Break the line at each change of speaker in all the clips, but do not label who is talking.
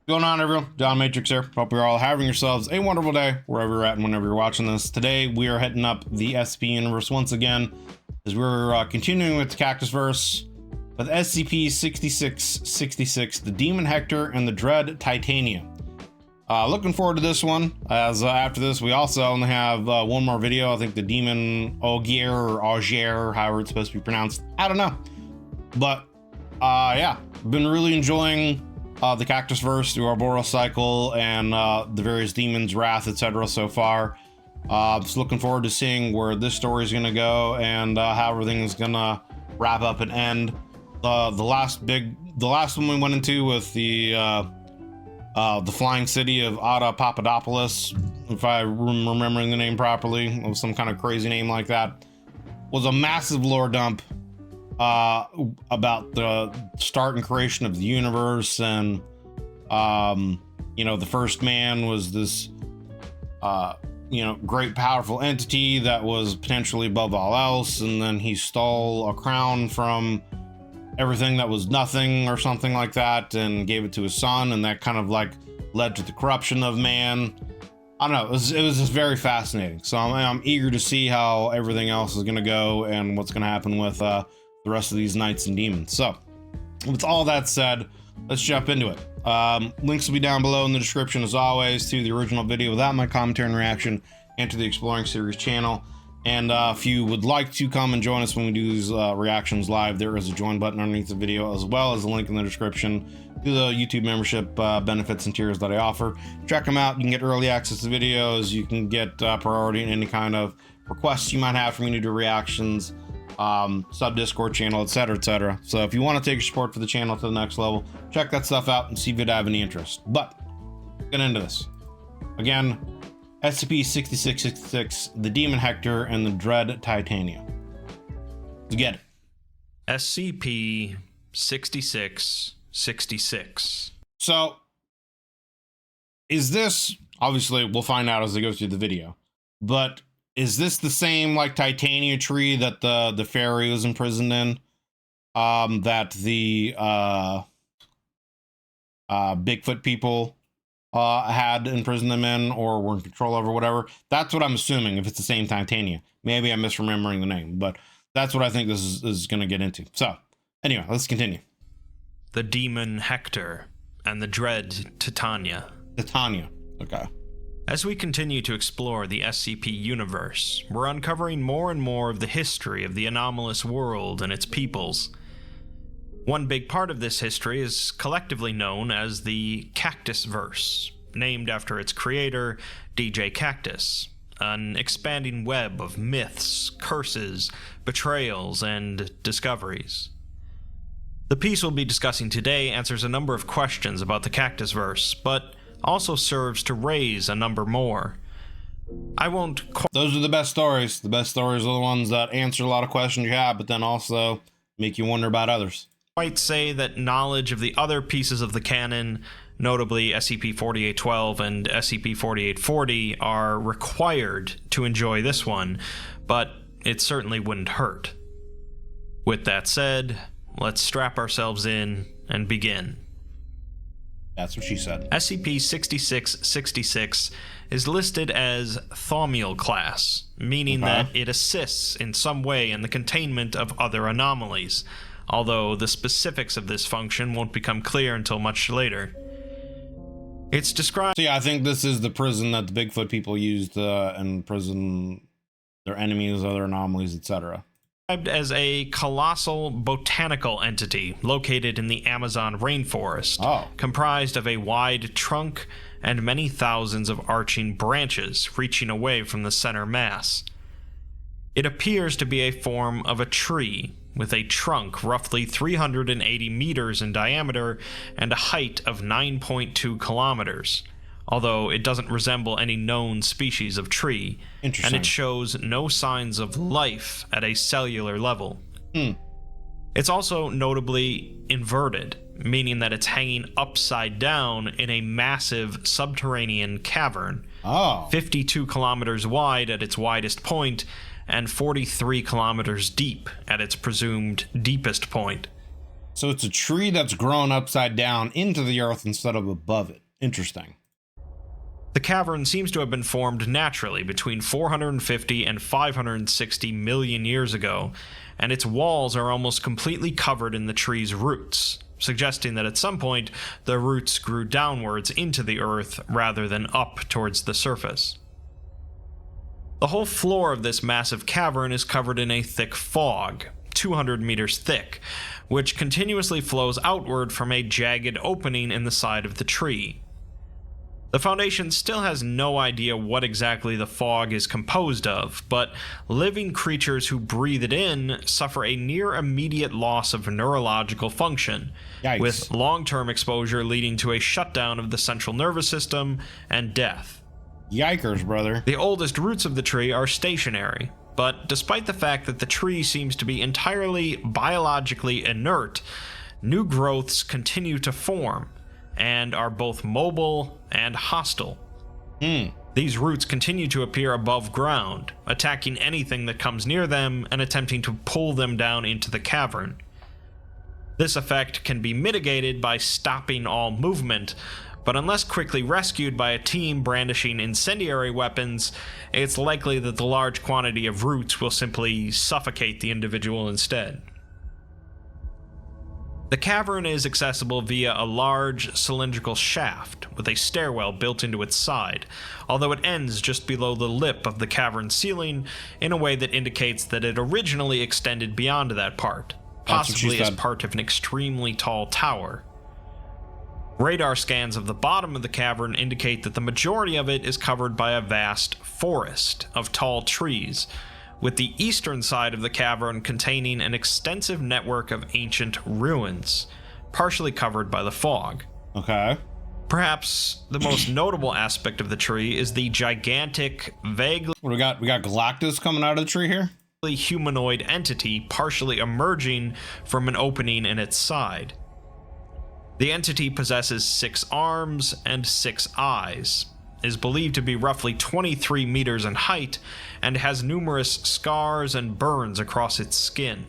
What's going on, everyone? Don Matrix here. Hope you're all having yourselves a wonderful day wherever you're at and whenever you're watching this. Today we are heading up the SCP universe once again as we're continuing with the Cactus verse with SCP-6666, the Demon Hector and the Dread Titania. Looking forward to this one, as after this we also only have one more video. I think the Demon Ogier or Augier, however it's supposed to be pronounced. I don't know. But yeah, been really enjoying the Cactus verse through our Boreal cycle and the various demons, wrath, etc. so far. Just looking forward to seeing where this story is going to go and how everything is going to wrap up and end. The last one we went into with the flying city of Ada Papadopoulos, if I'm remembering the name properly, it was some kind of crazy name like that, was a massive lore dump about the start and creation of the universe. And you know, the first man was this great powerful entity that was potentially above all else, and then he stole a crown from everything that was nothing or something like that and gave it to his son, and that kind of like led to the corruption of man. I don't know, it was just very fascinating. So I'm eager to see how everything else is going to go and what's going to happen with the rest of these knights and demons. So with all that said, let's jump into it. Links will be down below in the description as always to the original video without my commentary and reaction, and to the Exploring Series channel. And if you would like to come and join us when we do these reactions live, there is a join button underneath the video, as well as a link in the description to the YouTube membership benefits and tiers that I offer. Check them out. You can get early access to videos, you can get priority in any kind of requests you might have for me to do reactions, sub Discord channel, etc, etc. So if you want to take your support for the channel to the next level, check that stuff out and see if you'd have any interest. But get into this again. SCP-6666, the Demon Hector and the Dread Titania. Let's get it.
SCP-6666.
So is this, obviously we'll find out as I go through the video, but is this the same like Titania tree that the fairy was imprisoned in, that the Bigfoot people had imprisoned them in, or were in control over, whatever? That's what I'm assuming, if it's the same Titania. Maybe I'm misremembering the name, but that's what I think this is going to get into. So anyway, let's continue.
The Demon Hector and the Dread Titania.
Titania, okay.
As we continue to explore the SCP universe, we're uncovering more and more of the history of the anomalous world and its peoples. One big part of this history is collectively known as the Cactus verse, named after its creator, DJ Cactus, an expanding web of myths, curses, betrayals, and discoveries. The piece we'll be discussing today answers a number of questions about the Cactus verse, but also serves to raise a number more. I won't...
Those are the best stories. The best stories are the ones that answer a lot of questions you have, but then also make you wonder about others.
Quite say that knowledge of the other pieces of the canon, notably SCP-4812 and SCP-4840, are required to enjoy this one, but it certainly wouldn't hurt. With that said, let's strap ourselves in and begin.
That's what she said.
SCP-6666 is listed as Thaumiel class, meaning that it assists in some way in the containment of other anomalies, although the specifics of this function won't become clear until much later. It's described...
So yeah, I think this is the prison that the Bigfoot people used and imprison their enemies, other anomalies, etc.
As a colossal botanical entity located in the Amazon rainforest, comprised of a wide trunk and many thousands of arching branches reaching away from the center mass. It appears to be a form of a tree, with a trunk roughly 380 meters in diameter and a height of 9.2 kilometers, although it doesn't resemble any known species of tree, and it shows no signs of life at a cellular level. It's also notably inverted, meaning that it's hanging upside down in a massive subterranean cavern, 52 kilometers wide at its widest point, and 43 kilometers deep at its presumed deepest point.
So it's a tree that's grown upside down into the earth instead of above it. Interesting.
The cavern seems to have been formed naturally between 450 and 560 million years ago, and its walls are almost completely covered in the tree's roots, suggesting that at some point the roots grew downwards into the earth rather than up towards the surface. The whole floor of this massive cavern is covered in a thick fog, 200 meters thick, which continuously flows outward from a jagged opening in the side of the tree. The Foundation still has no idea what exactly the fog is composed of, but living creatures who breathe it in suffer a near immediate loss of neurological function,
Yikes.
with long-term exposure leading to a shutdown of the central nervous system and death.
Yikers, brother.
The oldest roots of the tree are stationary, but despite the fact that the tree seems to be entirely biologically inert, new growths continue to form, and are both mobile and hostile. These roots continue to appear above ground, attacking anything that comes near them and attempting to pull them down into the cavern. This effect can be mitigated by stopping all movement, but unless quickly rescued by a team brandishing incendiary weapons, it's likely that the large quantity of roots will simply suffocate the individual instead. The cavern is accessible via a large cylindrical shaft with a stairwell built into its side, although it ends just below the lip of the cavern ceiling in a way that indicates that it originally extended beyond that part, possibly as part of an extremely tall tower. Radar scans of the bottom of the cavern indicate that the majority of it is covered by a vast forest of tall trees, with the eastern side of the cavern containing an extensive network of ancient ruins, partially covered by the fog.
Okay.
Perhaps the most notable aspect of the tree is the gigantic, vaguely...
What do we got? We got Galactus coming out of the tree here?
...humanoid entity partially emerging from an opening in its side. The entity possesses 6 arms and 6 eyes, is believed to be roughly 23 meters in height, and has numerous scars and burns across its skin.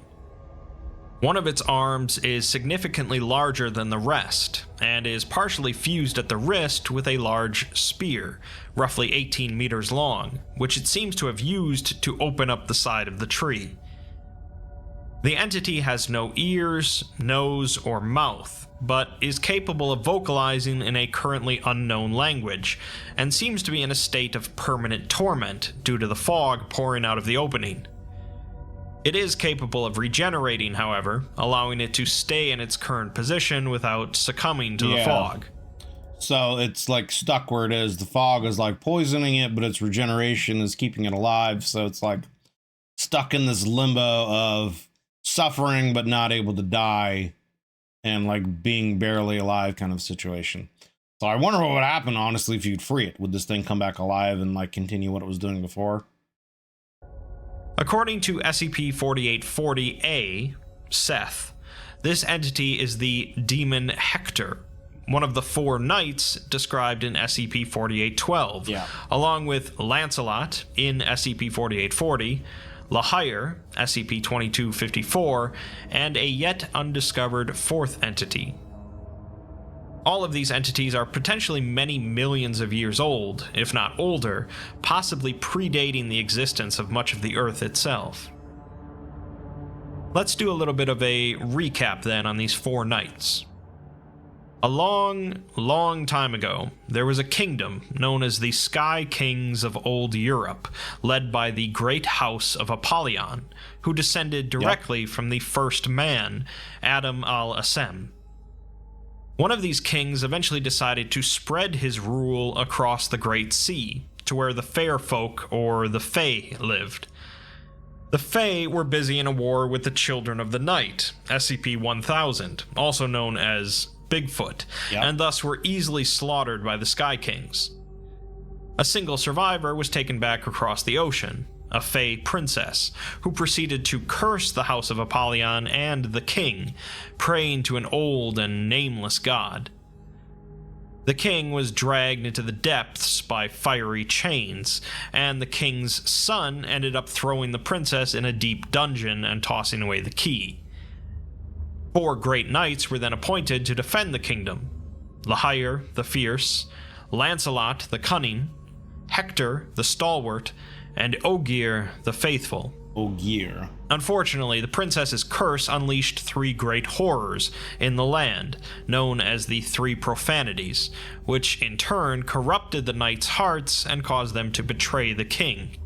One of its arms is significantly larger than the rest, and is partially fused at the wrist with a large spear, roughly 18 meters long, which it seems to have used to open up the side of the tree. The entity has no ears, nose, or mouth, but is capable of vocalizing in a currently unknown language, and seems to be in a state of permanent torment due to the fog pouring out of the opening. It is capable of regenerating, however, allowing it to stay in its current position without succumbing to the fog.
So it's like stuck where it is. The fog is like poisoning it, but its regeneration is keeping it alive. So it's like stuck in this limbo of suffering but not able to die, and like being barely alive kind of situation. So I wonder what would happen, honestly, if you'd free it. Would this thing come back alive and like continue what it was doing before?
According to SCP-4840-A, Seth, this entity is the Demon Hector, one of the 4 knights described in SCP-4812, along with Lancelot in SCP-4840, Lahire, SCP-2254, and a yet undiscovered 4th entity. All of these entities are potentially many millions of years old, if not older, possibly predating the existence of much of the Earth itself. Let's do a little bit of a recap then on these 4 knights. A long, long time ago, there was a kingdom known as the Sky Kings of Old Europe, led by the Great House of Apollyon, who descended directly from the first man, Adam al-Assem. One of these kings eventually decided to spread his rule across the Great Sea, to where the Fair Folk, or the Fae, lived. The Fae were busy in a war with the Children of the Night, SCP-1000, also known as Bigfoot, and thus were easily slaughtered by the Sky Kings. A single survivor was taken back across the ocean, a Fae princess, who proceeded to curse the House of Apollyon and the king, praying to an old and nameless god. The king was dragged into the depths by fiery chains, and the king's son ended up throwing the princess in a deep dungeon and tossing away the key. 4 great knights were then appointed to defend the kingdom: Lahair, the Fierce, Lancelot, the Cunning, Hector, the Stalwart, and Ogier, the Faithful.
Ogier.
Unfortunately, the princess's curse unleashed 3 great horrors in the land, known as the 3 Profanities, which in turn corrupted the knights' hearts and caused them to betray the king.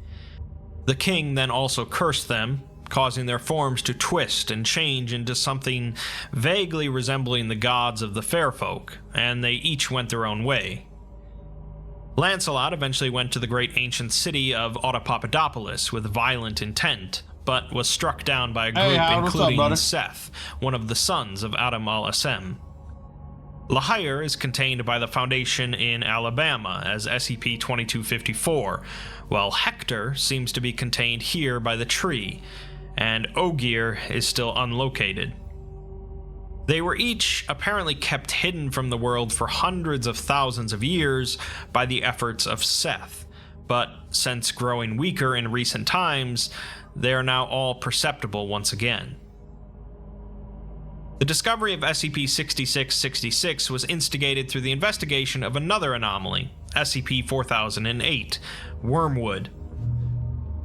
The king then also cursed them, causing their forms to twist and change into something vaguely resembling the gods of the fair folk, and they each went their own way. Lancelot eventually went to the great ancient city of Autopapadopolis with violent intent, but was struck down by a group including Seth, one of the sons of Adam al-Asem. Lahair is contained by the Foundation in Alabama as SCP-2254, while Hector seems to be contained here by the tree, and Ogier is still unlocated. They were each apparently kept hidden from the world for hundreds of thousands of years by the efforts of Seth, but since growing weaker in recent times, they are now all perceptible once again. The discovery of SCP-6666 was instigated through the investigation of another anomaly, SCP-4008, Wormwood.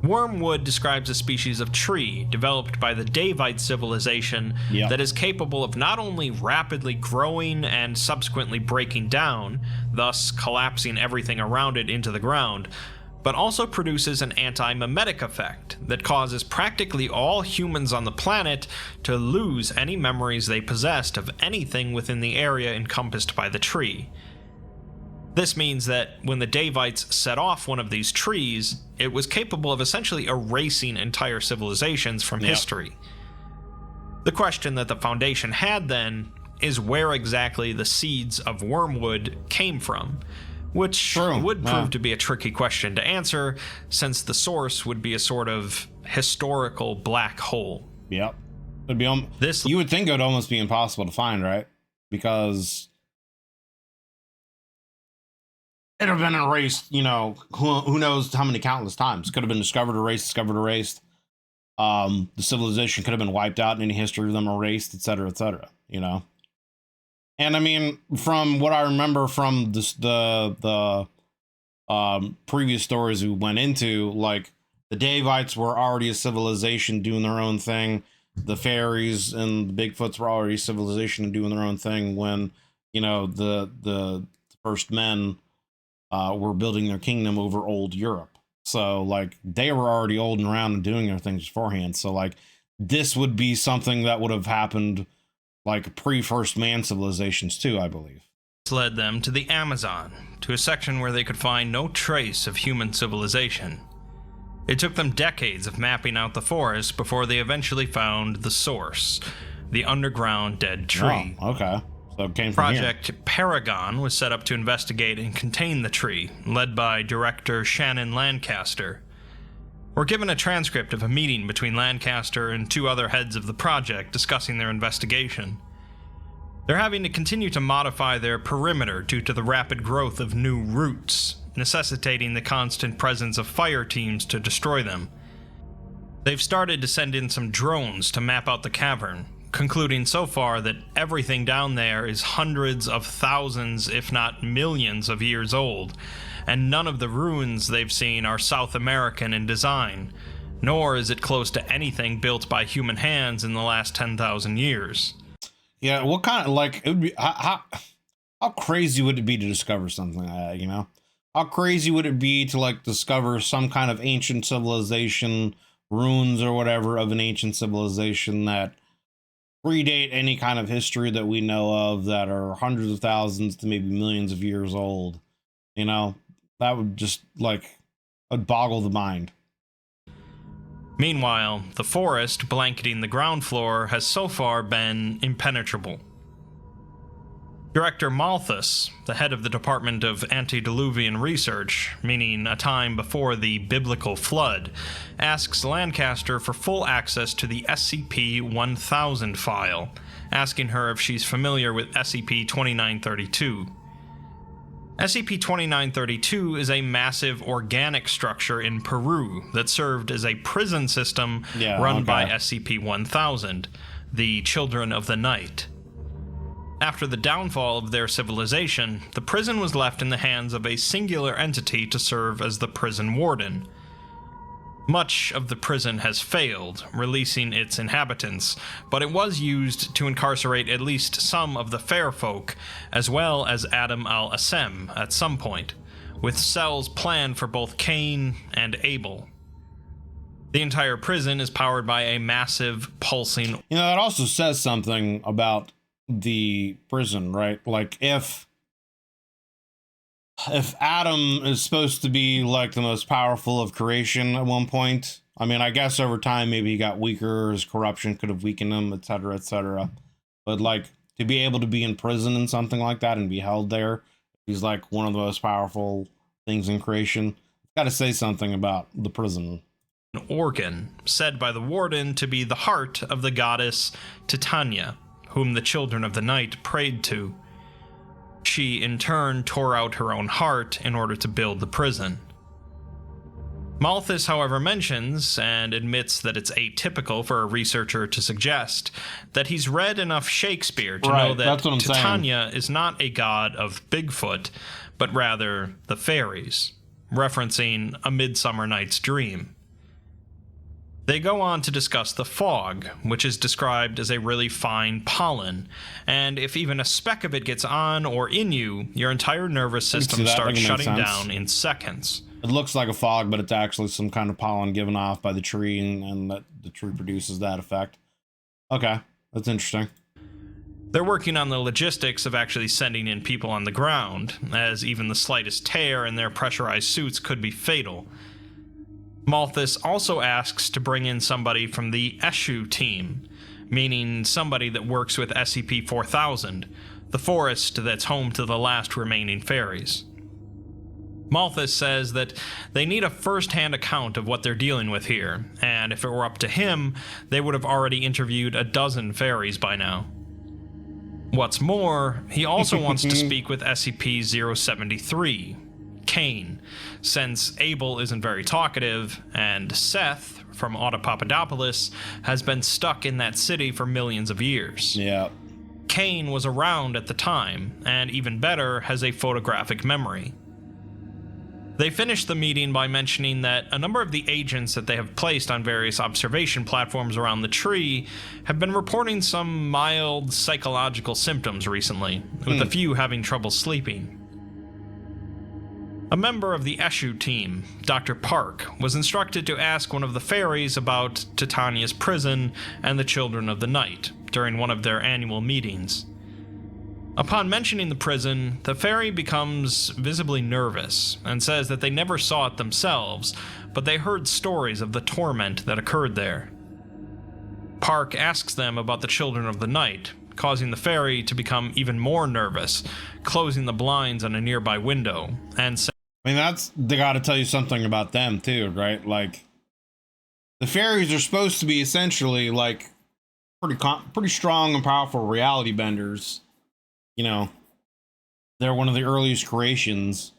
Wormwood describes a species of tree developed by the Davite civilization that is capable of not only rapidly growing and subsequently breaking down, thus collapsing everything around it into the ground, but also produces an anti-memetic effect that causes practically all humans on the planet to lose any memories they possessed of anything within the area encompassed by the tree. This means that when the Davites set off one of these trees, it was capable of essentially erasing entire civilizations from history. The question that the Foundation had then is where exactly the seeds of Wormwood came from, which would prove to be a tricky question to answer, since the source would be a sort of historical black hole.
Yep. It'd be you would think it would almost be impossible to find, right? Because it would have been erased, you know, who knows how many countless times. Could have been discovered, erased. The civilization could have been wiped out, and any history of them erased, etc., you know? And I mean, from what I remember from the previous stories we went into, like, the Davites were already a civilization doing their own thing. The fairies and the Bigfoots were already a civilization doing their own thing when, you know, the first men were building their kingdom over old Europe. So, like, they were already old and around and doing their things beforehand. So, like, this would be something that would have happened, like, pre-First Man civilizations too, I believe.
This led them to the Amazon, to a section where they could find no trace of human civilization. It took them decades of mapping out the forest before they eventually found the source, the underground dead tree.
Oh, okay. So it came from
Project Paragon was set up to investigate and contain the tree, led by director Shannon Lancaster. We're given a transcript of a meeting between Lancaster and 2 other heads of the project discussing their investigation. They're having to continue to modify their perimeter due to the rapid growth of new roots, necessitating the constant presence of fire teams to destroy them. They've started to send in some drones to map out the cavern, concluding so far that everything down there is hundreds of thousands, if not millions of years old, and none of the ruins they've seen are South American in design, nor is it close to anything built by human hands in the last 10,000 years.
Yeah, what kind of, like, it would be, how crazy would it be to discover something like that, you know? How crazy would it be to, like, discover some kind of ancient civilization, ruins or whatever of an ancient civilization that predate any kind of history that we know of, that are hundreds of thousands to maybe millions of years old? You know, that would just, like, would boggle the mind.
Meanwhile, the forest blanketing the ground floor has so far been impenetrable. Director Malthus, the head of the Department of Antediluvian Research, meaning a time before the biblical flood, asks Lancaster for full access to the SCP-1000 file, asking her if she's familiar with SCP-2932. SCP-2932 is a massive organic structure in Peru that served as a prison system run by SCP-1000, the Children of the Night. After the downfall of their civilization, the prison was left in the hands of a singular entity to serve as the prison warden. Much of the prison has failed, releasing its inhabitants, but it was used to incarcerate at least some of the fair folk, as well as Adam al-Assem at some point, with cells planned for both Cain and Abel. The entire prison is powered by a massive, pulsing...
You know, that also says something about the prison, right? Like, if Adam is supposed to be like the most powerful of creation at one point, I mean, I guess over time maybe he got weaker, his corruption could have weakened him, etc., etc. But like, to be able to be in prison and something like that and be held there, he's like one of the most powerful things in creation. It's got to say something about the prison.
An organ, said by the warden to be the heart of the goddess Titania, whom the Children of the Night prayed to. She, in turn, tore out her own heart in order to build the prison. Malthus, however, mentions, and admits that it's atypical for a researcher to suggest, that he's read enough Shakespeare to know that Titania is not a god of Bigfoot, but rather the fairies, referencing A Midsummer Night's Dream. They go on to discuss the fog, which is described as a really fine pollen, and if even a speck of it gets on or in you, your entire nervous system starts shutting down in seconds.
It looks like a fog, but it's actually some kind of pollen given off by the tree, and that the tree produces that effect. Okay, that's interesting.
They're working on the logistics of actually sending in people on the ground, as even the slightest tear in their pressurized suits could be fatal. Malthus also asks to bring in somebody from the Eshu team, meaning somebody that works with SCP-4000, the forest that's home to the last remaining fairies. Malthus says that they need a first-hand account of what they're dealing with here, and if it were up to him, they would have already interviewed a dozen fairies by now. What's more, he also wants to speak with SCP-073, Cain, since Abel isn't very talkative, and Seth, from Autopapadopoulos, has been stuck in that city for millions of years.
Yeah.
Cain was around at the time, and even better, has a photographic memory. They finish the meeting by mentioning that a number of the agents that they have placed on various observation platforms around the tree have been reporting some mild psychological symptoms recently, with a few having trouble sleeping. A member of the Eshu team, Dr. Park, was instructed to ask one of the fairies about Titania's prison and the Children of the Night during one of their annual meetings. Upon mentioning the prison, the fairy becomes visibly nervous and says that they never saw it themselves, but they heard stories of the torment that occurred there. Park asks them about the Children of the Night, causing the fairy to become even more nervous, closing the blinds on a nearby window, and saying,
I mean, they gotta tell you something about them too, right? Like, the fairies are supposed to be essentially like pretty strong and powerful reality benders. You know, they're one of the earliest creations,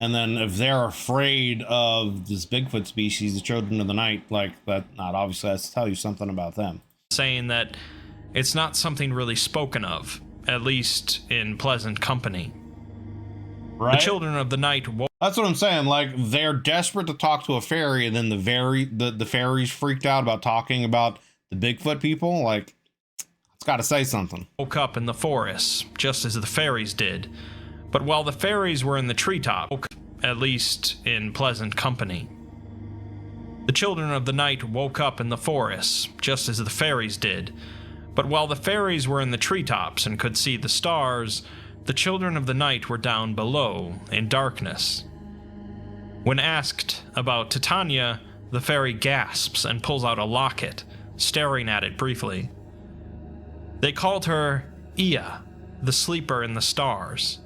and then if they're afraid of this Bigfoot species, the Children of the Night, like that, not obviously has to tell you something about them.
Saying that it's not something really spoken of, at least in pleasant company. Right? The Children of the Night.
That's what I'm saying. Like, they're desperate to talk to a fairy, and then the fairies freaked out about talking about the Bigfoot people. Like, it's got to say something.
Woke up in the forest, just as the fairies did. But while the fairies were in the treetop, at least in pleasant company. The Children of the Night woke up in the forest, just as the fairies did. But while the fairies were in the treetops and could see the stars, the Children of the Night were down below, in darkness. When asked about Titania, the fairy gasps and pulls out a locket, staring at it briefly. They called her Ea, the sleeper in the stars.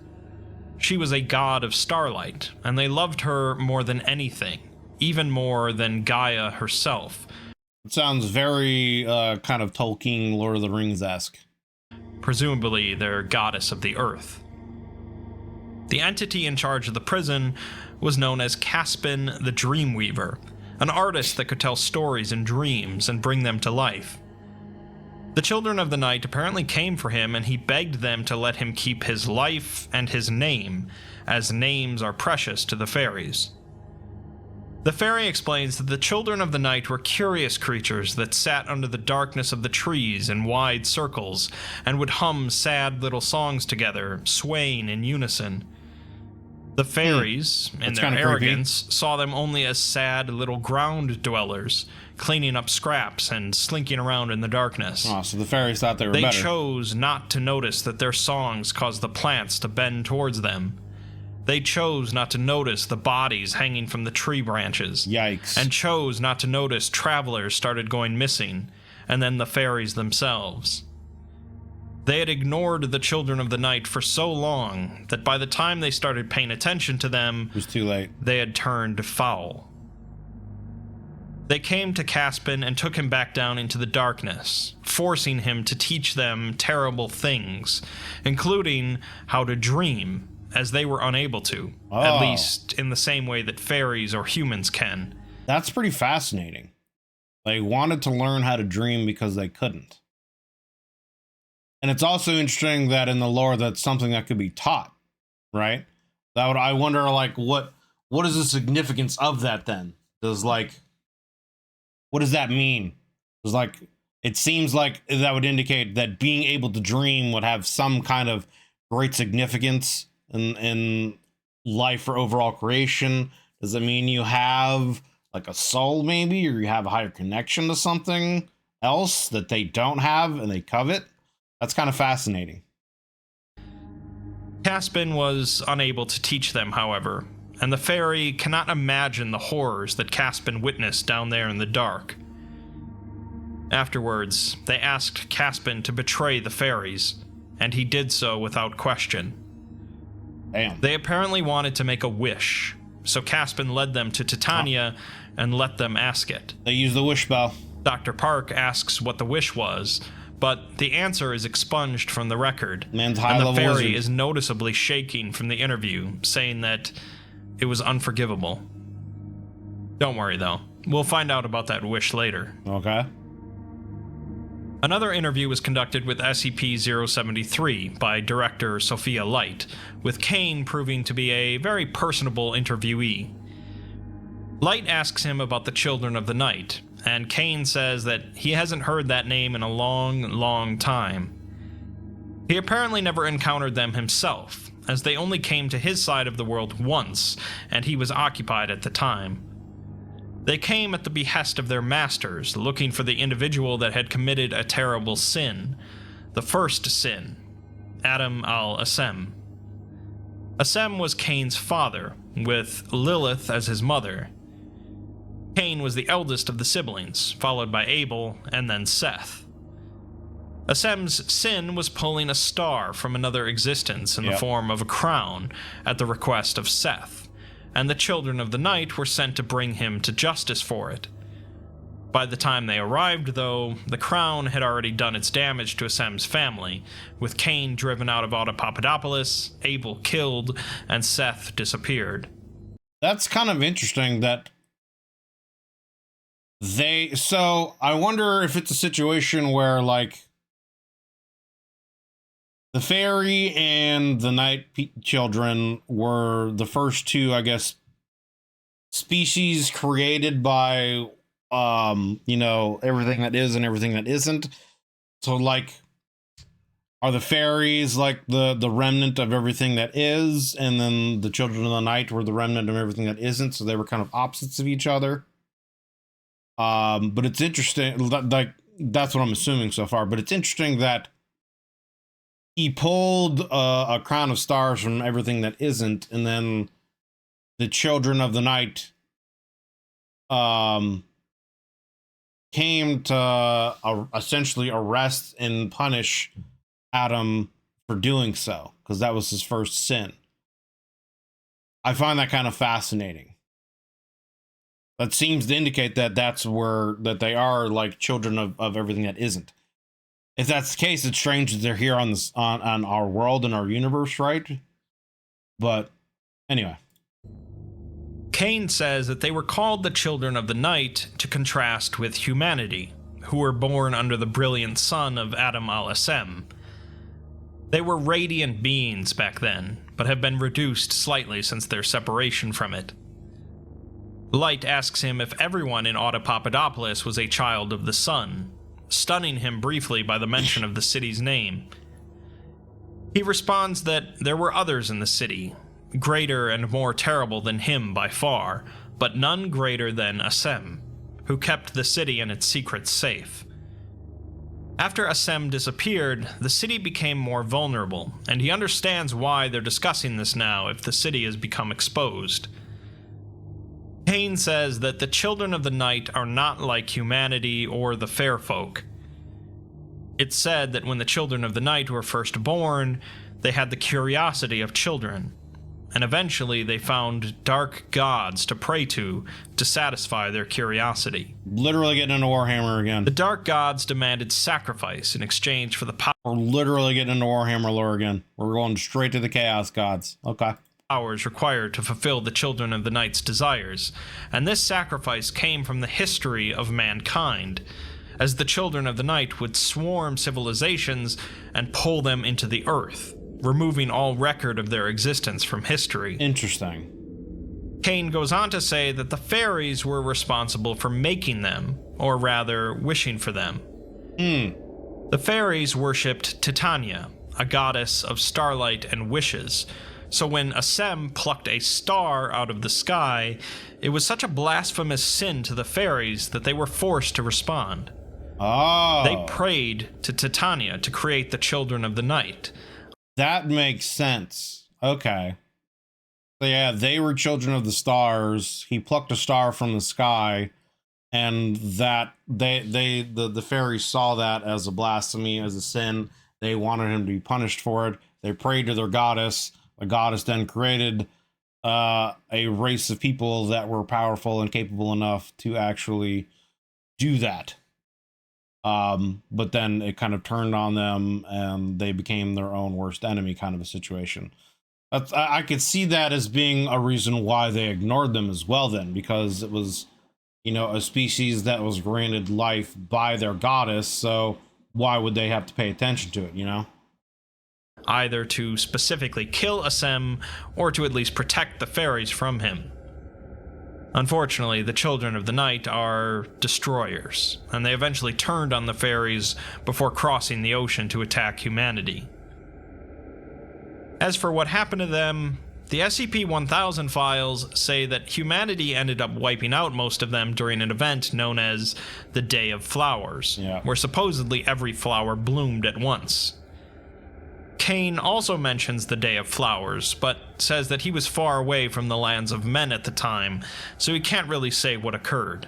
She was a god of starlight, and they loved her more than anything, even more than Gaia herself.
It sounds very kind of Tolkien, Lord of the Rings-esque.
Presumably their goddess of the earth. The entity in charge of the prison was known as Caspin the Dreamweaver, an artist that could tell stories in dreams and bring them to life. The Children of the Night apparently came for him, and he begged them to let him keep his life and his name, as names are precious to the fairies. The fairy explains that the Children of the Night were curious creatures that sat under the darkness of the trees in wide circles and would hum sad little songs together, swaying in unison. The fairies, in their arrogance, saw them only as sad little ground dwellers, cleaning up scraps and slinking around in the darkness.
Oh, so the fairies thought they were better.
They chose not to notice that their songs caused the plants to bend towards them. They chose not to notice the bodies hanging from the tree branches.
Yikes.
And chose not to notice travelers started going missing, and then the fairies themselves. They had ignored the Children of the Night for so long that by the time they started paying attention to them,
it was too late.
They had turned foul. They came to Caspin and took him back down into the darkness, forcing him to teach them terrible things, including how to dream, as they were unable to, at least in the same way that fairies or humans can.
That's pretty fascinating. They wanted to learn how to dream because they couldn't. And it's also interesting that in the lore, that's something that could be taught, right? I wonder, like, what is the significance of that then? What does that mean? It seems like that would indicate that being able to dream would have some kind of great significance in life or overall creation. Does it mean you have like a soul maybe, or you have a higher connection to something else that they don't have and they covet? That's kind of fascinating.
Caspin was unable to teach them, however, and the fairy cannot imagine the horrors that Caspin witnessed down there in the dark. Afterwards, they asked Caspin to betray the fairies, and he did so without question.
Damn.
They apparently wanted to make a wish, so Caspin led them to Titania and let them ask it.
They used the wish spell.
Dr. Park asks what the wish was, but the answer is expunged from the record, and the fairy is noticeably shaking from the interview, saying that it was unforgivable. Don't worry, though. We'll find out about that wish later.
Okay.
Another interview was conducted with SCP-073 by director Sophia Light, with Kane proving to be a very personable interviewee. Light asks him about the Children of the Night, and Kane says that he hasn't heard that name in a long, long time. He apparently never encountered them himself, as they only came to his side of the world once, and he was occupied at the time. They came at the behest of their masters, looking for the individual that had committed a terrible sin, the first sin, Adam al-Assem. Assem was Kane's father, with Lilith as his mother. Cain was the eldest of the siblings, followed by Abel, and then Seth. Assem's sin was pulling a star from another existence in the form of a crown at the request of Seth, and the Children of the Night were sent to bring him to justice for it. By the time they arrived, though, the crown had already done its damage to Assem's family, with Cain driven out of Autopapadopolis, Abel killed, and Seth disappeared.
That's kind of interesting that so I wonder if it's a situation where, like, the fairy and the night children were the first two, I guess, species created by, everything that is and everything that isn't. So, like, are the fairies like the remnant of everything that is, and then the Children of the Night were the remnant of everything that isn't, so they were kind of opposites of each other? But it's interesting, like, that's what I'm assuming so far, but it's interesting that he pulled a crown of stars from everything that isn't, and then the Children of the Night came to essentially arrest and punish Adam for doing so, because that was his first sin. I find that kind of fascinating. That seems to indicate that that they are like children of everything that isn't. If that's the case, it's strange that they're here on our world and our universe, right? But anyway.
Kane says that they were called the Children of the Night to contrast with humanity, who were born under the brilliant sun of Adam al-Essem. They were radiant beings back then, but have been reduced slightly since their separation from it. Light asks him if everyone in Autopapadopolis was a child of the sun, stunning him briefly by the mention of the city's name. He responds that there were others in the city, greater and more terrible than him by far, but none greater than Assem, who kept the city and its secrets safe. After Assem disappeared, the city became more vulnerable, and he understands why they're discussing this now if the city has become exposed. Cain says that the children of the night are not like humanity or the fair folk. It's said that when the children of the night were first born, they had the curiosity of children, and eventually they found dark gods to pray to satisfy their curiosity.
Literally getting into Warhammer again.
The dark gods demanded sacrifice in exchange for the power.
We're literally getting into Warhammer lore again. We're going straight to the Chaos Gods. Okay.
Powers required to fulfill the children of the night's desires, and this sacrifice came from the history of mankind, as the children of the night would swarm civilizations and pull them into the earth, removing all record of their existence from history.
Interesting.
Cain goes on to say that the fairies were responsible for making them, or rather, wishing for them. The fairies worshipped Titania, a goddess of starlight and wishes, so when Assem plucked a star out of the sky, it was such a blasphemous sin to the fairies that they were forced to respond.
Oh.
They prayed to Titania to create the children of the night.
That makes sense. Okay. So yeah, they were children of the stars. He plucked a star from the sky, and that the fairies saw that as a blasphemy, as a sin. They wanted him to be punished for it. They prayed to their goddess. The goddess then created a race of people that were powerful and capable enough to actually do that. But then it kind of turned on them and they became their own worst enemy, kind of a situation. I could see that as being a reason why they ignored them as well then, because it was, you know, a species that was granted life by their goddess. So why would they have to pay attention to it, you know?
Either to specifically kill Assem or to at least protect the fairies from him. Unfortunately, the children of the night are destroyers, and they eventually turned on the fairies before crossing the ocean to attack humanity. As for what happened to them, the SCP-1000 files say that humanity ended up wiping out most of them during an event known as the Day of Flowers, where supposedly every flower bloomed at once. Cain also mentions the Day of Flowers, but says that he was far away from the lands of men at the time, so he can't really say what occurred.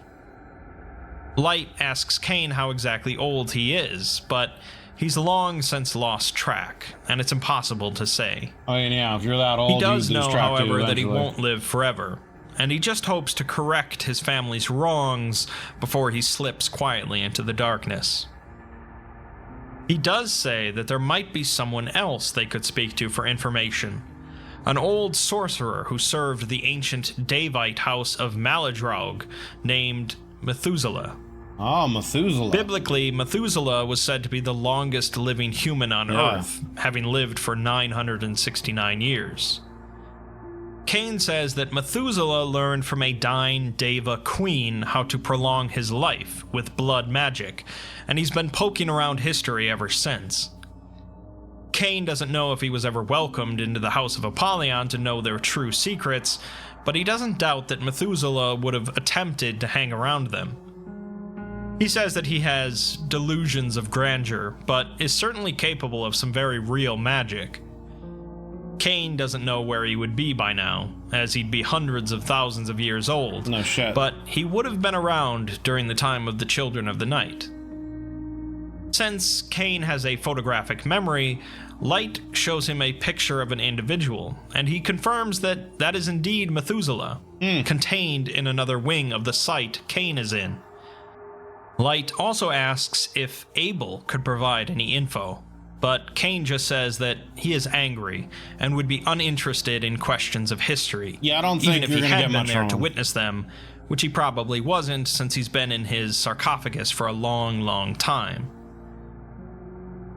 Light asks Cain how exactly old he is, but he's long since lost track, and it's impossible to say.
Oh yeah, if you're that old,
he does know, however, that he won't live forever, and he just hopes to correct his family's wrongs before he slips quietly into the darkness. He does say that there might be someone else they could speak to for information. An old sorcerer who served the ancient Davite house of Maladroug named Methuselah.
Oh, Methuselah.
Biblically, Methuselah was said to be the longest living human on Earth, having lived for 969 years. Cain says that Methuselah learned from a dying Deva queen how to prolong his life with blood magic, and he's been poking around history ever since. Cain doesn't know if he was ever welcomed into the House of Apollyon to know their true secrets, but he doesn't doubt that Methuselah would have attempted to hang around them. He says that he has delusions of grandeur, but is certainly capable of some very real magic. Cain doesn't know where he would be by now, as he'd be hundreds of thousands of years old.
No shit.
But he would have been around during the time of the Children of the Night. Since Cain has a photographic memory, Light shows him a picture of an individual, and he confirms that that is indeed Methuselah, contained in another wing of the site Cain is in. Light also asks if Abel could provide any info, but Cain just says that he is angry and would be uninterested in questions of history.
Yeah, I don't think
even if
you're
he
gonna
had
get
been
much
there
wrong
to witness them, which he probably wasn't since he's been in his sarcophagus for a long, long time.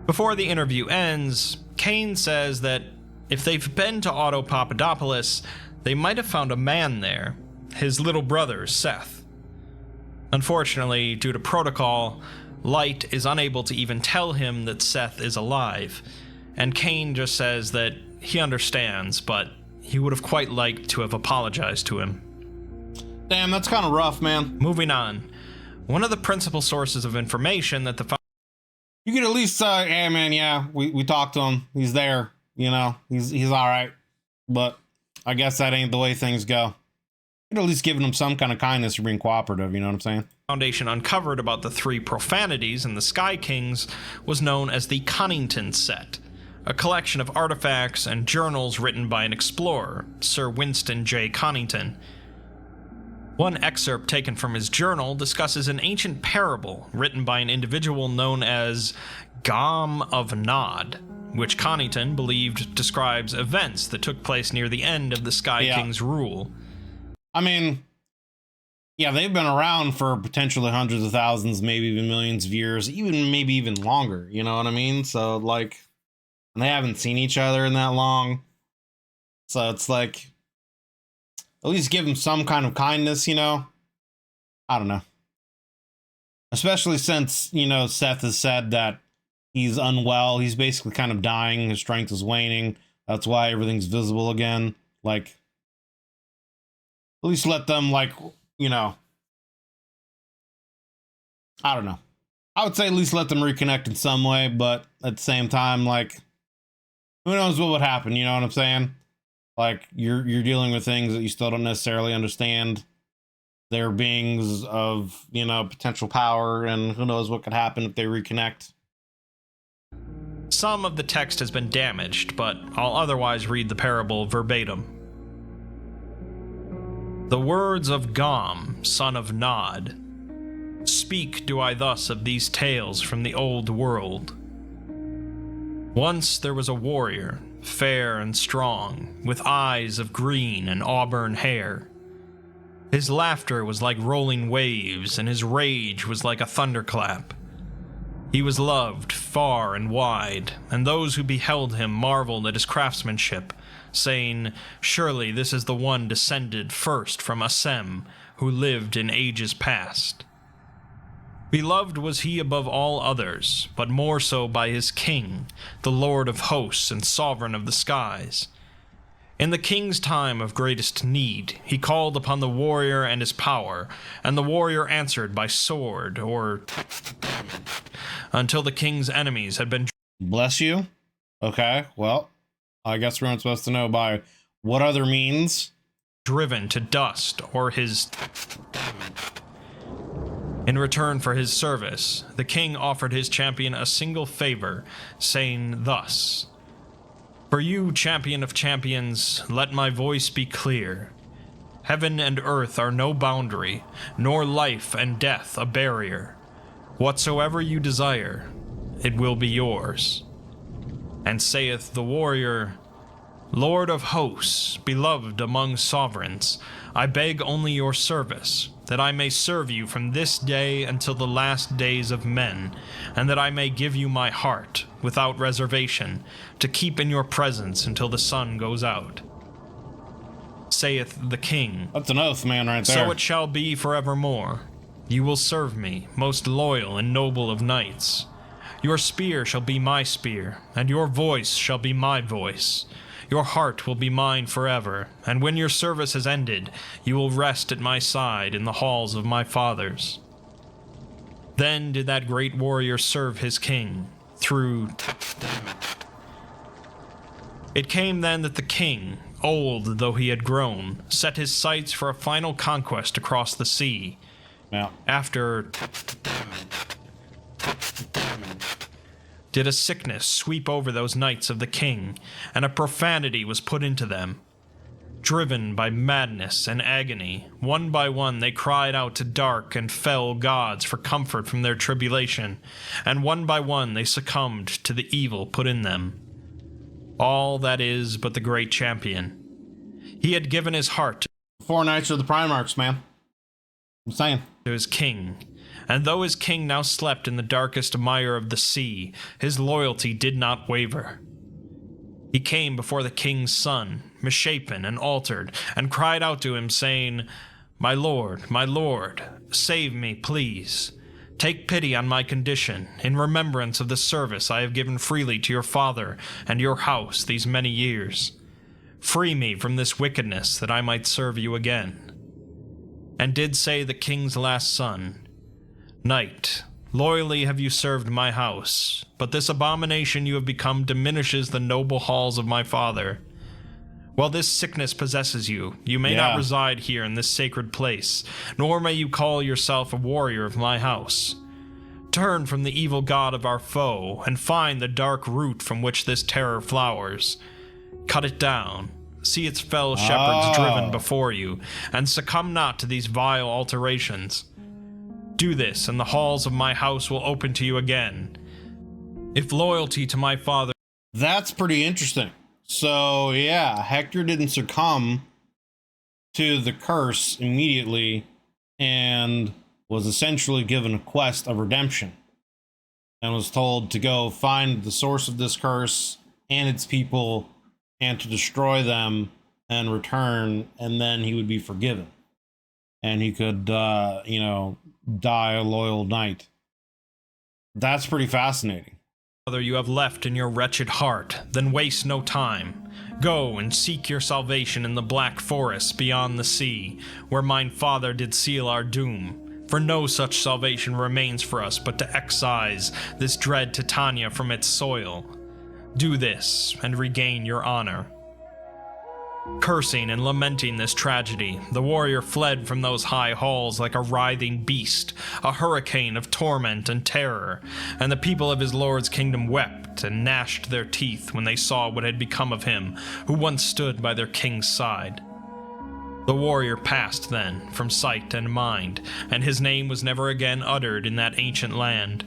Before the interview ends, Kane says that if they've been to Auto Papadopoulos, they might have found a man there, his little brother, Seth. Unfortunately, due to protocol, Light is unable to even tell him that Seth is alive, and Kane just says that he understands, but he would have quite liked to have apologized to him.
Damn, that's kind of rough, man.
Moving on. One of the principal sources of information that the
you could at least say, hey man, yeah, we talked to him. He's there, you know, he's all right. But I guess that ain't the way things go. You'd at least giving him some kind of kindness for being cooperative, you know what I'm saying?
Foundation uncovered about the 3 profanities in the Sky Kings was known as the Connington Set, a collection of artifacts and journals written by an explorer, Sir Winston J. Connington. One excerpt taken from his journal discusses an ancient parable written by an individual known as Gom of Nod, which Connington believed describes events that took place near the end of the Sky King's rule.
I mean, yeah, they've been around for potentially hundreds of thousands, maybe even millions of years, maybe even longer, you know what I mean? So, like, and they haven't seen each other in that long. So it's like, at least give him some kind of kindness, you know? I don't know. Especially since, you know, Seth has said that he's unwell. He's basically kind of dying. His strength is waning. That's why everything's visible again. Like, at least let them, like, you know, I don't know. I would say at least let them reconnect in some way, but at the same time, like, who knows what would happen, you know what I'm saying? Like, you're dealing with things that you still don't necessarily understand. They're beings of, you know, potential power, and who knows what could happen if they reconnect.
Some of the text has been damaged, but I'll otherwise read the parable verbatim. The words of Gom, son of Nod. Speak do I thus of these tales from the old world. Once there was a warrior, fair and strong, with eyes of green and auburn hair. His laughter was like rolling waves, and his rage was like a thunderclap. He was loved far and wide, and those who beheld him marveled at his craftsmanship, saying, surely this is the one descended first from Assem, who lived in ages past. Beloved was he above all others, but more so by his king, the Lord of hosts and sovereign of the skies. In the king's time of greatest need, he called upon the warrior and his power, and the warrior answered by sword or until the king's enemies had been...
Bless you. Okay, well, I guess we weren't supposed to know by what other means.
Driven to dust or his... In return for his service, the king offered his champion a single favor, saying thus, for you, champion of champions, let my voice be clear. Heaven and earth are no boundary, nor life and death a barrier. Whatsoever you desire, it will be yours. And saith the warrior, Lord of hosts, beloved among sovereigns, I beg only your service, that I may serve you from this day until the last days of men, and that I may give you my heart, without reservation, to keep in your presence until the sun goes out. Saith the king,
that's an oath, man, right there.
So it shall be forevermore. You will serve me, most loyal and noble of knights. Your spear shall be my spear, and your voice shall be my voice. Your heart will be mine forever, and when your service has ended, you will rest at my side in the halls of my fathers. Then did that great warrior serve his king, through... It came then that the king, old though he had grown, set his sights for a final conquest across the sea.
Yeah.
After... did a sickness sweep over those knights of the king, and a profanity was put into them. Driven by madness and agony, one by one they cried out to dark and fell gods for comfort from their tribulation, and one by one they succumbed to the evil put in them. All that is but the great champion. He had given his heart to
4 Knights of the Primarchs, man. I'm saying.
To his king. And though his king now slept in the darkest mire of the sea, his loyalty did not waver. He came before the king's son, misshapen and altered, and cried out to him, saying, my lord, save me, please. Take pity on my condition, in remembrance of the service I have given freely to your father and your house these many years. Free me from this wickedness, that I might serve you again. And did say the king's last son, Knight, loyally have you served my house, but this abomination you have become diminishes the noble halls of my father. While this sickness possesses you, you may not reside here in this sacred place, nor may you call yourself a warrior of my house. Turn from the evil god of our foe, and find the dark root from which this terror flowers. Cut it down, see its fell shepherds driven before you, and succumb not to these vile alterations. Do this, and the halls of my house will open to you again. If loyalty to my father...
That's pretty interesting. So, yeah, Hector didn't succumb to the curse immediately and was essentially given a quest of redemption and was told to go find the source of this curse and its people and to destroy them and return, and then he would be forgiven. And he could, die a loyal knight. That's pretty fascinating.
You have left in your wretched heart, then waste no time. Go and seek your salvation in the black forests beyond the sea, where mine father did seal our doom. For no such salvation remains for us but to excise this dread Titania from its soil. Do this, and regain your honor. Cursing and lamenting this tragedy, the warrior fled from those high halls like a writhing beast, a hurricane of torment and terror, and the people of his lord's kingdom wept and gnashed their teeth when they saw what had become of him who once stood by their king's side. The warrior passed then from sight and mind, and his name was never again uttered in that ancient land.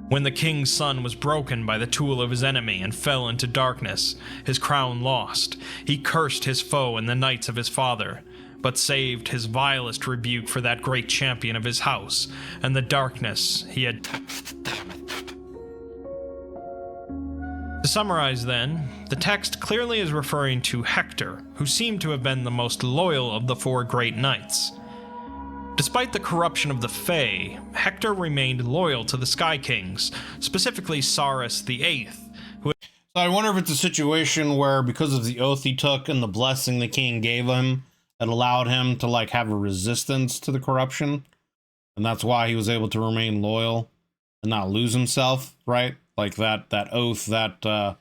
When the king's son was broken by the tool of his enemy and fell into darkness, his crown lost, he cursed his foe and the knights of his father, but saved his vilest rebuke for that great champion of his house, and the darkness he had... To summarize then, the text clearly is referring to Hector, who seemed to have been the most loyal of the four great knights. Despite the corruption of the Fae, Hector remained loyal to the Sky Kings, specifically Saurus VIII, who...
So I wonder if it's a situation where, because of the oath he took and the blessing the king gave him, it allowed him to, like, have a resistance to the corruption, and that's why he was able to remain loyal and not lose himself, right? Like, that oath, that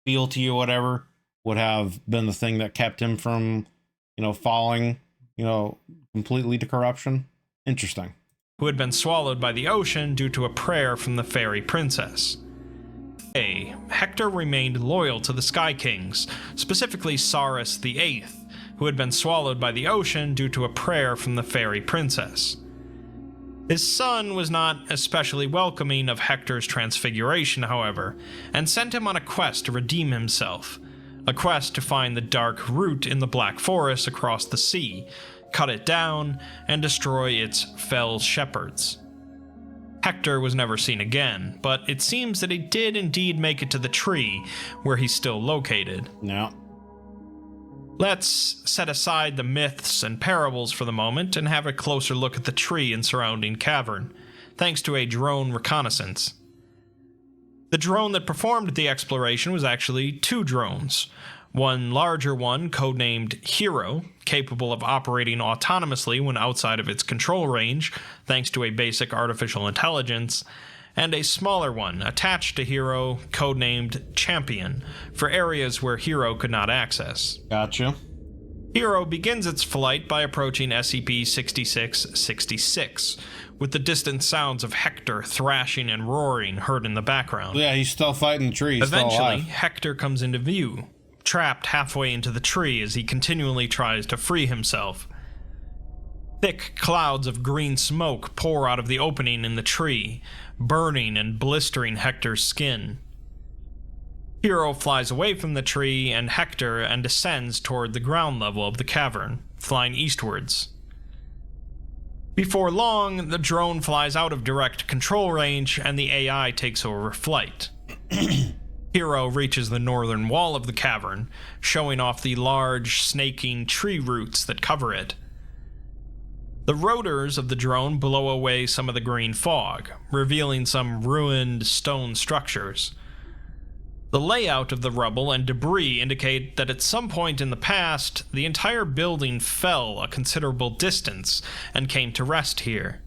fealty or whatever, would have been the thing that kept him from, falling, completely to corruption. Interesting.
Who had been swallowed by the ocean due to a prayer from the fairy princess. Hector remained loyal to the Sky Kings, specifically Saurus VIII, who had been swallowed by the ocean due to a prayer from the fairy princess. His son was not especially welcoming of Hector's transfiguration, however, and sent him on a quest to redeem himself, a quest to find the dark root in the Black Forest across the sea, cut it down, and destroy its fell shepherds. Hector was never seen again, but it seems that he did indeed make it to the tree, where he's still located.
No.
Let's set aside the myths and parables for the moment and have a closer look at the tree and surrounding cavern, thanks to a drone reconnaissance. The drone that performed the exploration was actually two drones. One larger one, codenamed Hero, capable of operating autonomously when outside of its control range, thanks to a basic artificial intelligence, and a smaller one attached to Hero, codenamed Champion, for areas where Hero could not access.
Gotcha.
Hero begins its flight by approaching SCP-6666, with the distant sounds of Hector thrashing and roaring heard in the background.
Yeah, he's still fighting the tree.
Eventually, Hector comes into view, trapped halfway into the tree as he continually tries to free himself. Thick clouds of green smoke pour out of the opening in the tree, burning and blistering Hector's skin. Hero flies away from the tree and Hector and descends toward the ground level of the cavern, flying eastwards. Before long, the drone flies out of direct control range and the AI takes over flight. Hero reaches the northern wall of the cavern, showing off the large, snaking tree roots that cover it. The rotors of the drone blow away some of the green fog, revealing some ruined stone structures. The layout of the rubble and debris indicate that at some point in the past, the entire building fell a considerable distance and came to rest here.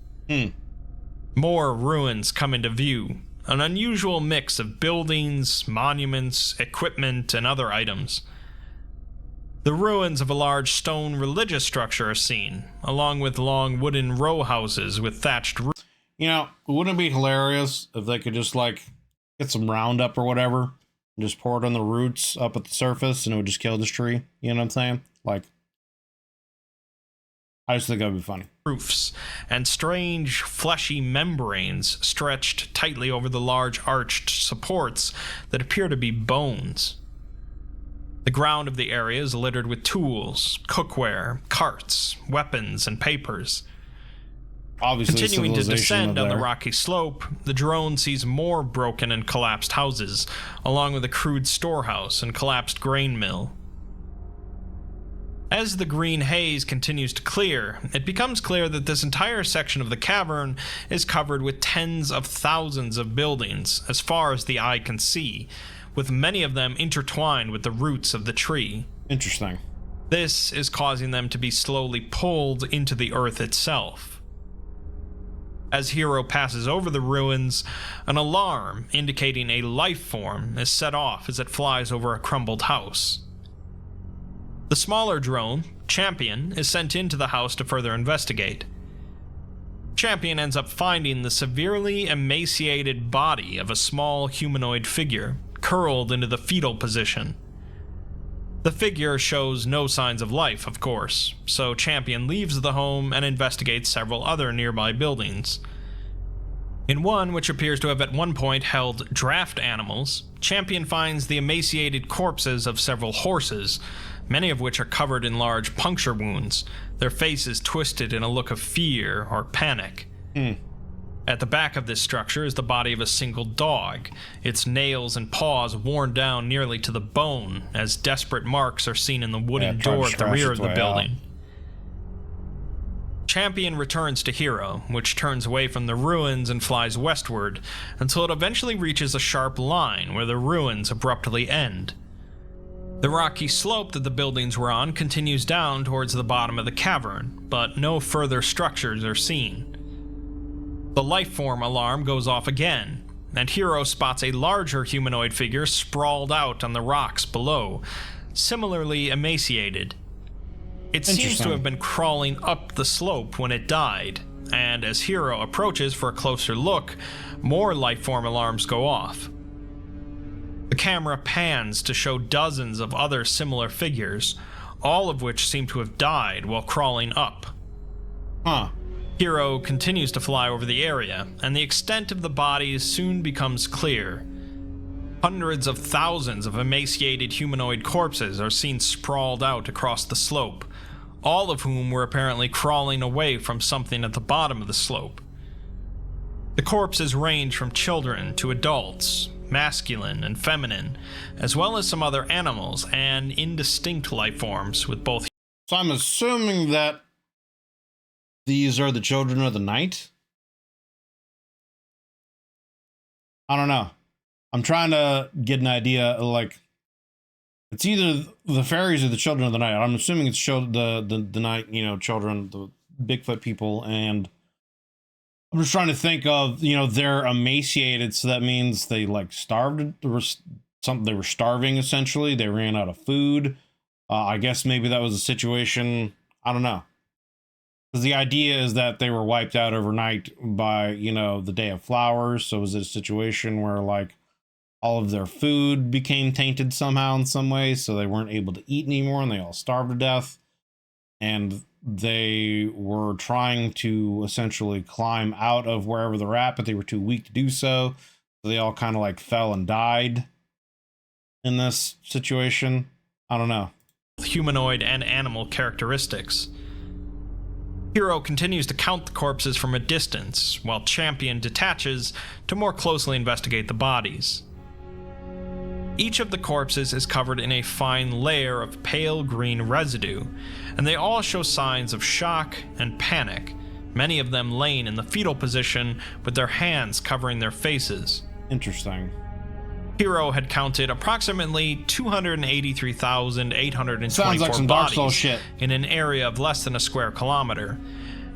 More ruins come into view, an unusual mix of buildings, monuments, equipment, and other items. The ruins of a large stone religious structure are seen, along with long wooden row houses with thatched roofs.
You know, wouldn't it be hilarious if they could just, like, get some Roundup or whatever and just pour it on the roots up at the surface and it would just kill this tree? You know what I'm saying? Like, I just think that would be funny.
Roofs and strange fleshy membranes stretched tightly over the large arched supports that appear to be bones. The ground of the area is littered with tools, cookware, carts, weapons, and papers.
Obviously,
continuing to descend down the rocky slope, the drone sees more broken and collapsed houses, along with a crude storehouse and collapsed grain mill. As the green haze continues to clear, it becomes clear that this entire section of the cavern is covered with tens of thousands of buildings, as far as the eye can see, with many of them intertwined with the roots of the tree.
Interesting.
This is causing them to be slowly pulled into the earth itself. As Hero passes over the ruins, an alarm indicating a life form is set off as it flies over a crumbled house. The smaller drone, Champion, is sent into the house to further investigate. Champion ends up finding the severely emaciated body of a small humanoid figure, curled into the fetal position. The figure shows no signs of life, of course, so Champion leaves the home and investigates several other nearby buildings. In one, which appears to have at one point held draft animals, Champion finds the emaciated corpses of several horses, many of which are covered in large puncture wounds, their faces twisted in a look of fear or panic. At the back of this structure is the body of a single dog, its nails and paws worn down nearly to the bone, as desperate marks are seen in the wooden door at the rear of the building. Champion returns to Hero, which turns away from the ruins and flies westward, until it eventually reaches a sharp line where the ruins abruptly end. The rocky slope that the buildings were on continues down towards the bottom of the cavern, but no further structures are seen. The lifeform alarm goes off again, and Hero spots a larger humanoid figure sprawled out on the rocks below, similarly emaciated. It seems to have been crawling up the slope when it died, and as Hero approaches for a closer look, more lifeform alarms go off. The camera pans to show dozens of other similar figures, all of which seem to have died while crawling up. Hero continues to fly over the area, and the extent of the bodies soon becomes clear. Hundreds of thousands of emaciated humanoid corpses are seen sprawled out across the slope, all of whom were apparently crawling away from something at the bottom of the slope. The corpses range from children to adults, masculine and feminine, as well as some other animals and indistinct life forms with both.
So I'm assuming that these are the children of the night? I don't know. I'm trying to get an idea, like, it's either the fairies or the children of the night. I'm assuming it's the night, you know, children, the Bigfoot people, and I'm just trying to think of, you know, they're emaciated, so that means they, like, starved, they were starving, essentially. They ran out of food. I guess maybe that was a situation, I don't know. Because the idea is that they were wiped out overnight by, you know, the Day of Flowers. So was it a situation where, like, all of their food became tainted somehow in some way, so they weren't able to eat anymore and they all starved to death? And they were trying to essentially climb out of wherever they're at, but they were too weak to do so. So they all kind of like fell and died in this situation. I don't know.
Humanoid and animal characteristics. Hero continues to count the corpses from a distance, while Champion detaches to more closely investigate the bodies. Each of the corpses is covered in a fine layer of pale green residue, and they all show signs of shock and panic, many of them laying in the fetal position with their hands covering their faces.
Interesting.
Hero had counted approximately 283,824
Sounds like some Dark Souls
bodies
shit.
in an area of less than a square kilometer,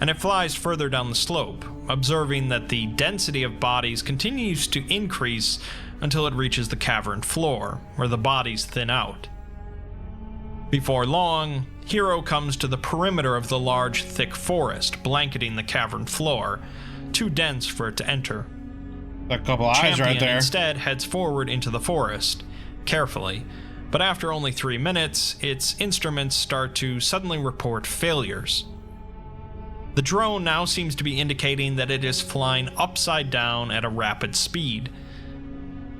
and it flies further down the slope, observing that the density of bodies continues to increase until it reaches the cavern floor, where the bodies thin out. Before long, Hero comes to the perimeter of the large, thick forest blanketing the cavern floor, too dense for it to enter.
A couple eyes
Champion
right there.
instead heads forward into the forest, carefully, but after only 3 minutes, its instruments start to suddenly report failures. The drone now seems to be indicating that it is flying upside down at a rapid speed.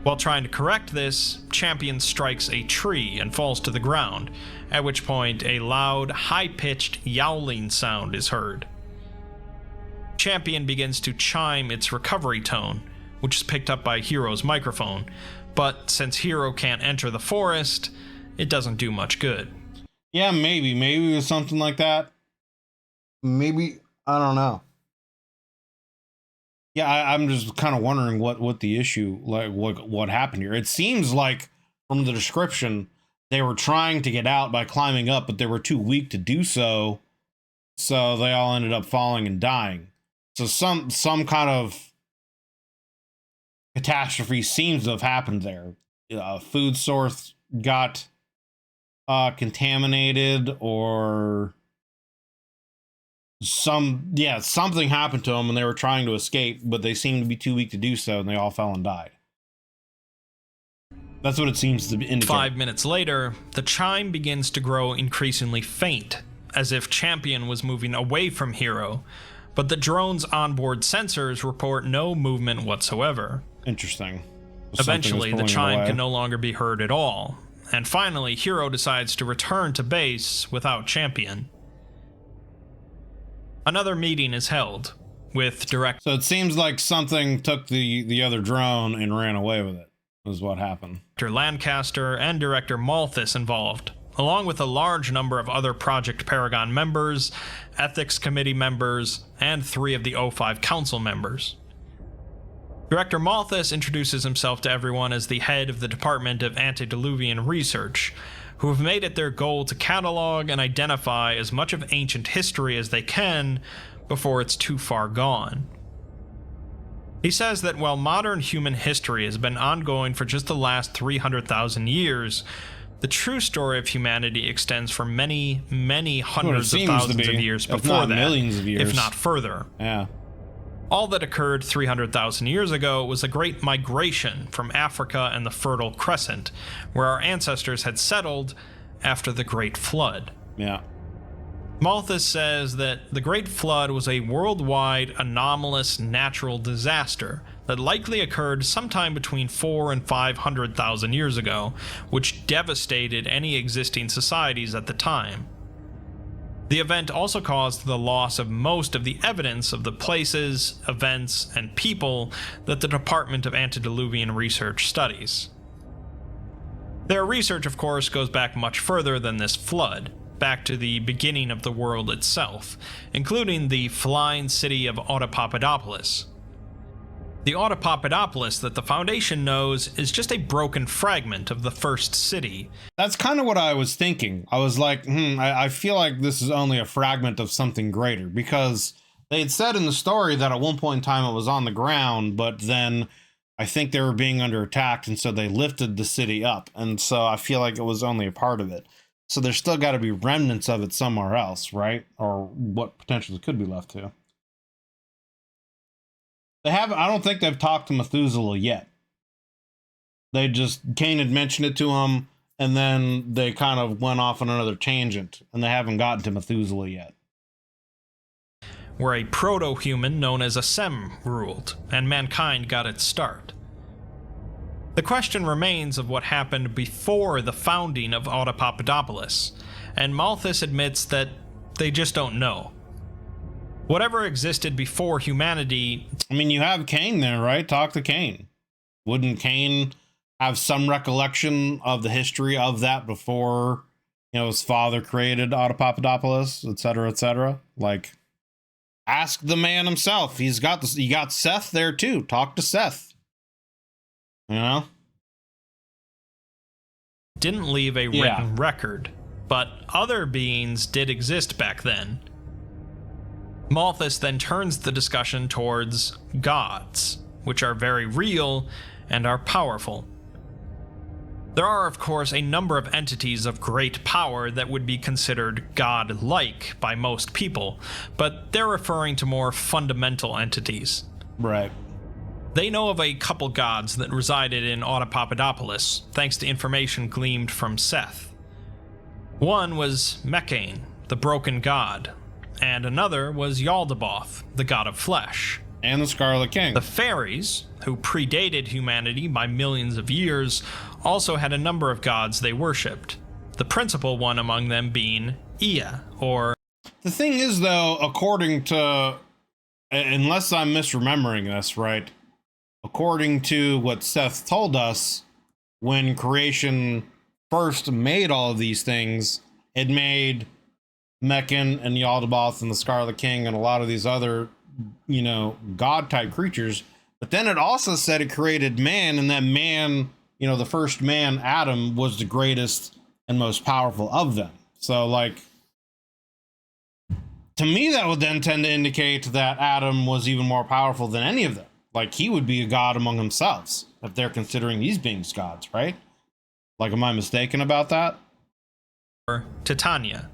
While trying to correct this, Champion strikes a tree and falls to the ground, at which point a loud, high-pitched yowling sound is heard. Champion begins to chime its recovery tone, which is picked up by Hero's microphone, but since Hero can't enter the forest, it doesn't do much good.
Yeah, maybe it was something like that. Maybe, I don't know. Yeah, I'm just kind of wondering what the issue, like what happened here. It seems like from the description they were trying to get out by climbing up, but they were too weak to do so, so they all ended up falling and dying. So some kind of catastrophe seems to have happened there. Food source got contaminated, or something happened to them and they were trying to escape, but they seemed to be too weak to do so, and they all fell and died. That's what it seems to indicate.
5 minutes later, the chime begins to grow increasingly faint, as if Champion was moving away from Hero, but the drone's onboard sensors report no movement whatsoever.
Interesting.
Eventually, the chime can no longer be heard at all, and finally, Hero decides to return to base without Champion. Another meeting is held, with
So it seems like something took the other drone and ran away with it, is what happened.
Director Lancaster and Director Malthus involved, along with a large number of other Project Paragon members, Ethics Committee members, and 3 of the O5 Council members. Director Malthus introduces himself to everyone as the head of the Department of Antediluvian Research, who have made it their goal to catalog and identify as much of ancient history as they can before it's too far gone. He says that while modern human history has been ongoing for just the last 300,000 years, the true story of humanity extends for many, many hundreds of thousands of years before that,
millions of years,
if not further.
Yeah.
All that occurred 300,000 years ago was a great migration from Africa and the Fertile Crescent, where our ancestors had settled after the Great Flood.
Yeah.
Malthus says that the Great Flood was a worldwide anomalous natural disaster that likely occurred sometime between 400,000 and 500,000 years ago, which devastated any existing societies at the time. The event also caused the loss of most of the evidence of the places, events, and people that the Department of Antediluvian Research studies. Their research, of course, goes back much further than this flood, back to the beginning of the world itself, including the flying city of Autopapadopolis. The Autopapadopolis that the Foundation knows is just a broken fragment of the first city.
That's kind of what I was thinking. I was like, I feel like this is only a fragment of something greater, because they had said in the story that at one point in time it was on the ground, but then I think they were being under attack, and so they lifted the city up, and so I feel like it was only a part of it. So there's still got to be remnants of it somewhere else, right? Or what potentially could be left to. I don't think they've talked to Methuselah yet. Cain had mentioned it to him, and then they kind of went off on another tangent, and they haven't gotten to Methuselah yet.
Where a proto-human known as a Sem ruled, and mankind got its start. The question remains of what happened before the founding of Autopapadopolis, and Malthus admits that they just don't know. Whatever existed before humanity...
I mean, you have Cain there, right? Talk to Cain. Wouldn't Cain have some recollection of the history of that before, you know, his father created Autopapadopoulos, etc., etc.? Like, ask the man himself. He's got this. You got Seth there too. Talk to Seth. You know?
Didn't leave a written record, but other beings did exist back then. Malthus then turns the discussion towards gods, which are very real and are powerful. There are, of course, a number of entities of great power that would be considered god-like by most people, but they're referring to more fundamental entities.
Right.
They know of a couple gods that resided in Autopapadopoulos, thanks to information gleaned from Seth. One was Mechane, the broken god, and another was Yaldabaoth, the god of flesh.
And the Scarlet King.
The fairies, who predated humanity by millions of years, also had a number of gods they worshipped, the principal one among them being Ea, or...
The thing is, though, according to... Unless I'm misremembering this, right? According to what Seth told us, when creation first made all of these things, it made Mechane and Yaldabaoth and the Scarlet King and a lot of these other, you know, god-type creatures. But then it also said it created man, and that man, you know, the first man, Adam, was the greatest and most powerful of them. So, like, to me, that would then tend to indicate that Adam was even more powerful than any of them. Like, he would be a god among themselves, if they're considering these beings gods, right? Like, am I mistaken about that?
Titania.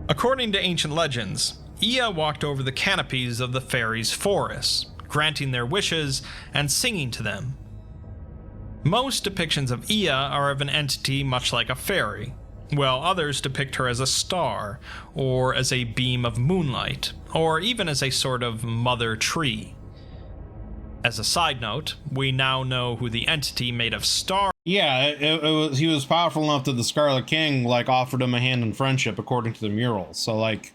According to ancient legends, Ea walked over the canopies of the fairies' forests, granting their wishes and singing to them. Most depictions of Ea are of an entity much like a fairy, while others depict her as a star, or as a beam of moonlight, or even as a sort of mother tree. As a side note, we now know who the entity made of stars...
Yeah, he was powerful enough that the Scarlet King, like, offered him a hand in friendship, according to the mural. So, like,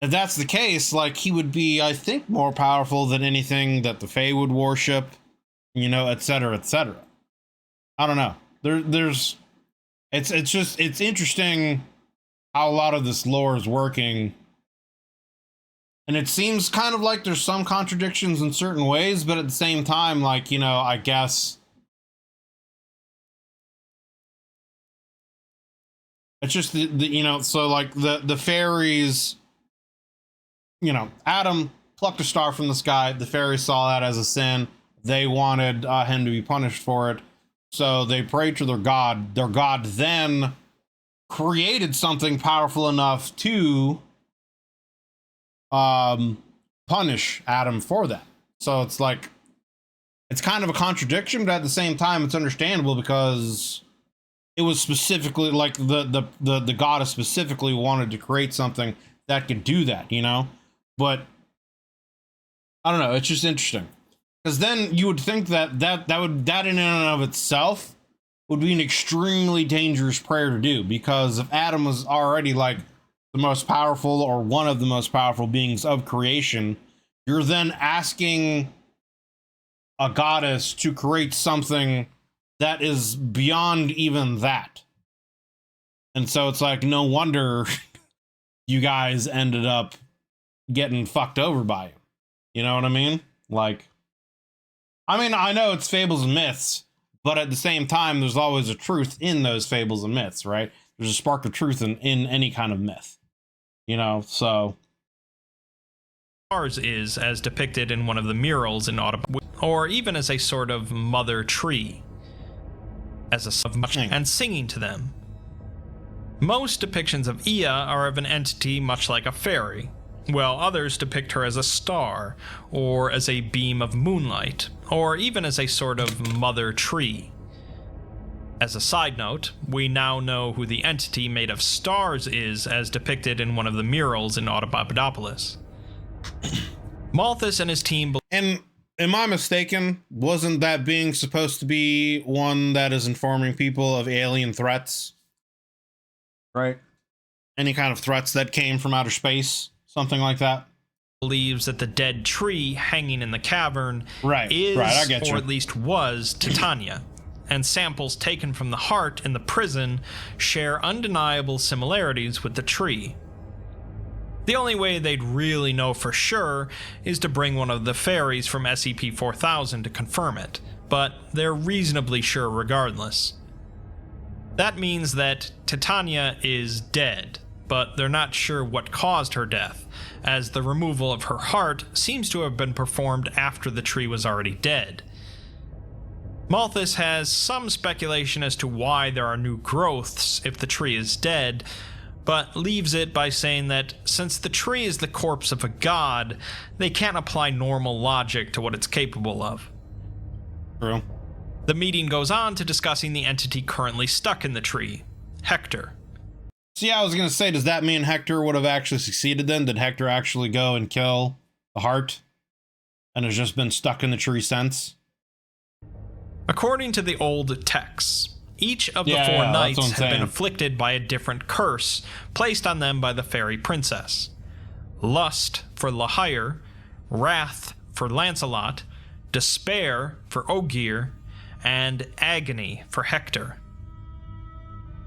if that's the case, like, he would be, I think, more powerful than anything that the Fae would worship, you know, etc., etc. I don't know. It's interesting how a lot of this lore is working. And it seems kind of like there's some contradictions in certain ways, but at the same time, like, you know, I guess it's just the you know, so like the fairies, you know, Adam plucked a star from the sky. The fairies saw that as a sin. They wanted him to be punished for it. So they prayed to their god. Their god then created something powerful enough to punish Adam for that. So it's like, it's kind of a contradiction, but at the same time it's understandable because it was specifically like the goddess specifically wanted to create something that could do that, you know. But I don't know, it's just interesting because then you would think that in and of itself would be an extremely dangerous prayer to do, because if Adam was already like the most powerful or one of the most powerful beings of creation, you're then asking a goddess to create something that is beyond even that. And so it's like, no wonder you guys ended up getting fucked over by him. You know what I mean? Like, I mean, I know it's fables and myths, but at the same time, there's always a truth in those fables and myths, right? There's a spark of truth in any kind of myth. You know, so
ours is as depicted in one of the murals in or even as a sort of mother tree, as a and singing to them. Most depictions of Ea are of an entity much like a fairy, while others depict her as a star, or as a beam of moonlight, or even as a sort of mother tree. As a side note, we now know who the entity made of stars is as depicted in one of the murals in Autopapadopoulos. Malthus and his team...
And am I mistaken? Wasn't that being supposed to be one that is informing people of alien threats? Right? any kind of threats that came from outer space, something like that.
Believes that the dead tree hanging in the cavern
I get you.
or at least was, Titania, and samples taken from the heart in the prison share undeniable similarities with the tree. The only way they'd really know for sure is to bring one of the fairies from SCP-4000 to confirm it, but they're reasonably sure regardless. That means that Titania is dead, but they're not sure what caused her death, as the removal of her heart seems to have been performed after the tree was already dead. Malthus has some speculation as to why there are new growths if the tree is dead, but leaves it by saying that since the tree is the corpse of a god, they can't apply normal logic to what it's capable of.
True.
The meeting goes on to discussing the entity currently stuck in the tree, Hector.
So yeah, I was going to say, does that mean Hector would have actually succeeded then? Did Hector actually go and kill the heart and has just been stuck in the tree since?
According to the old texts, each of the four knights have been afflicted by a different curse placed on them by the fairy princess. Lust for Lahire, wrath for Lancelot, despair for Ogier, and agony for Hector.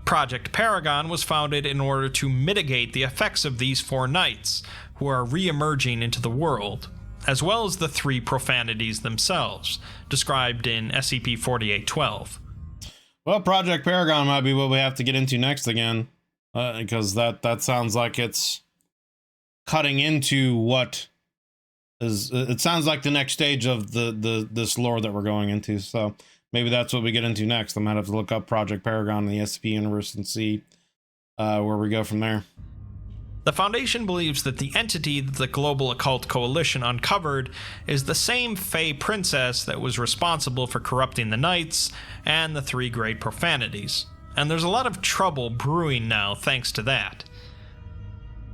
Project Paragon was founded in order to mitigate the effects of these four knights, who are re-emerging into the world, as well as the three profanities themselves, described in SCP-4812.
Well, Project Paragon might be what we have to get into next again, because that sounds like it's cutting into what is. It sounds like the next stage of this lore that we're going into. So maybe that's what we get into next. I might have to look up Project Paragon in the SCP universe and see where we go from there.
The Foundation believes that the entity that the Global Occult Coalition uncovered is the same Fey princess that was responsible for corrupting the Knights and the three great profanities, and there's a lot of trouble brewing now thanks to that.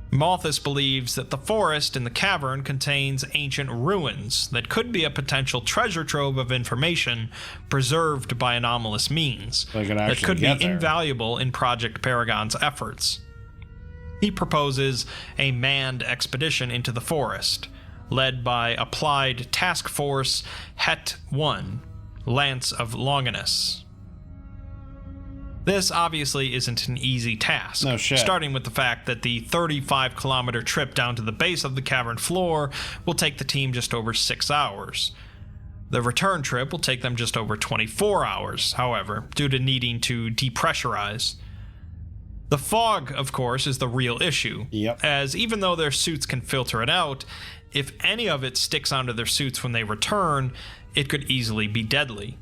Malthus believes that the forest in the cavern contains ancient ruins that could be a potential treasure trove of information preserved by anomalous means that could be invaluable in Project Paragon's efforts. He proposes a manned expedition into the forest, led by Applied Task Force Het-1, Lance of Longinus. This obviously isn't an easy task, starting with the fact that the 35-kilometer trip down to the base of the cavern floor will take the team just over 6 hours. The return trip will take them just over 24 hours, however, due to needing to depressurize. The fog, of course, is the real issue, as even though their suits can filter it out, if any of it sticks onto their suits when they return, it could easily be deadly.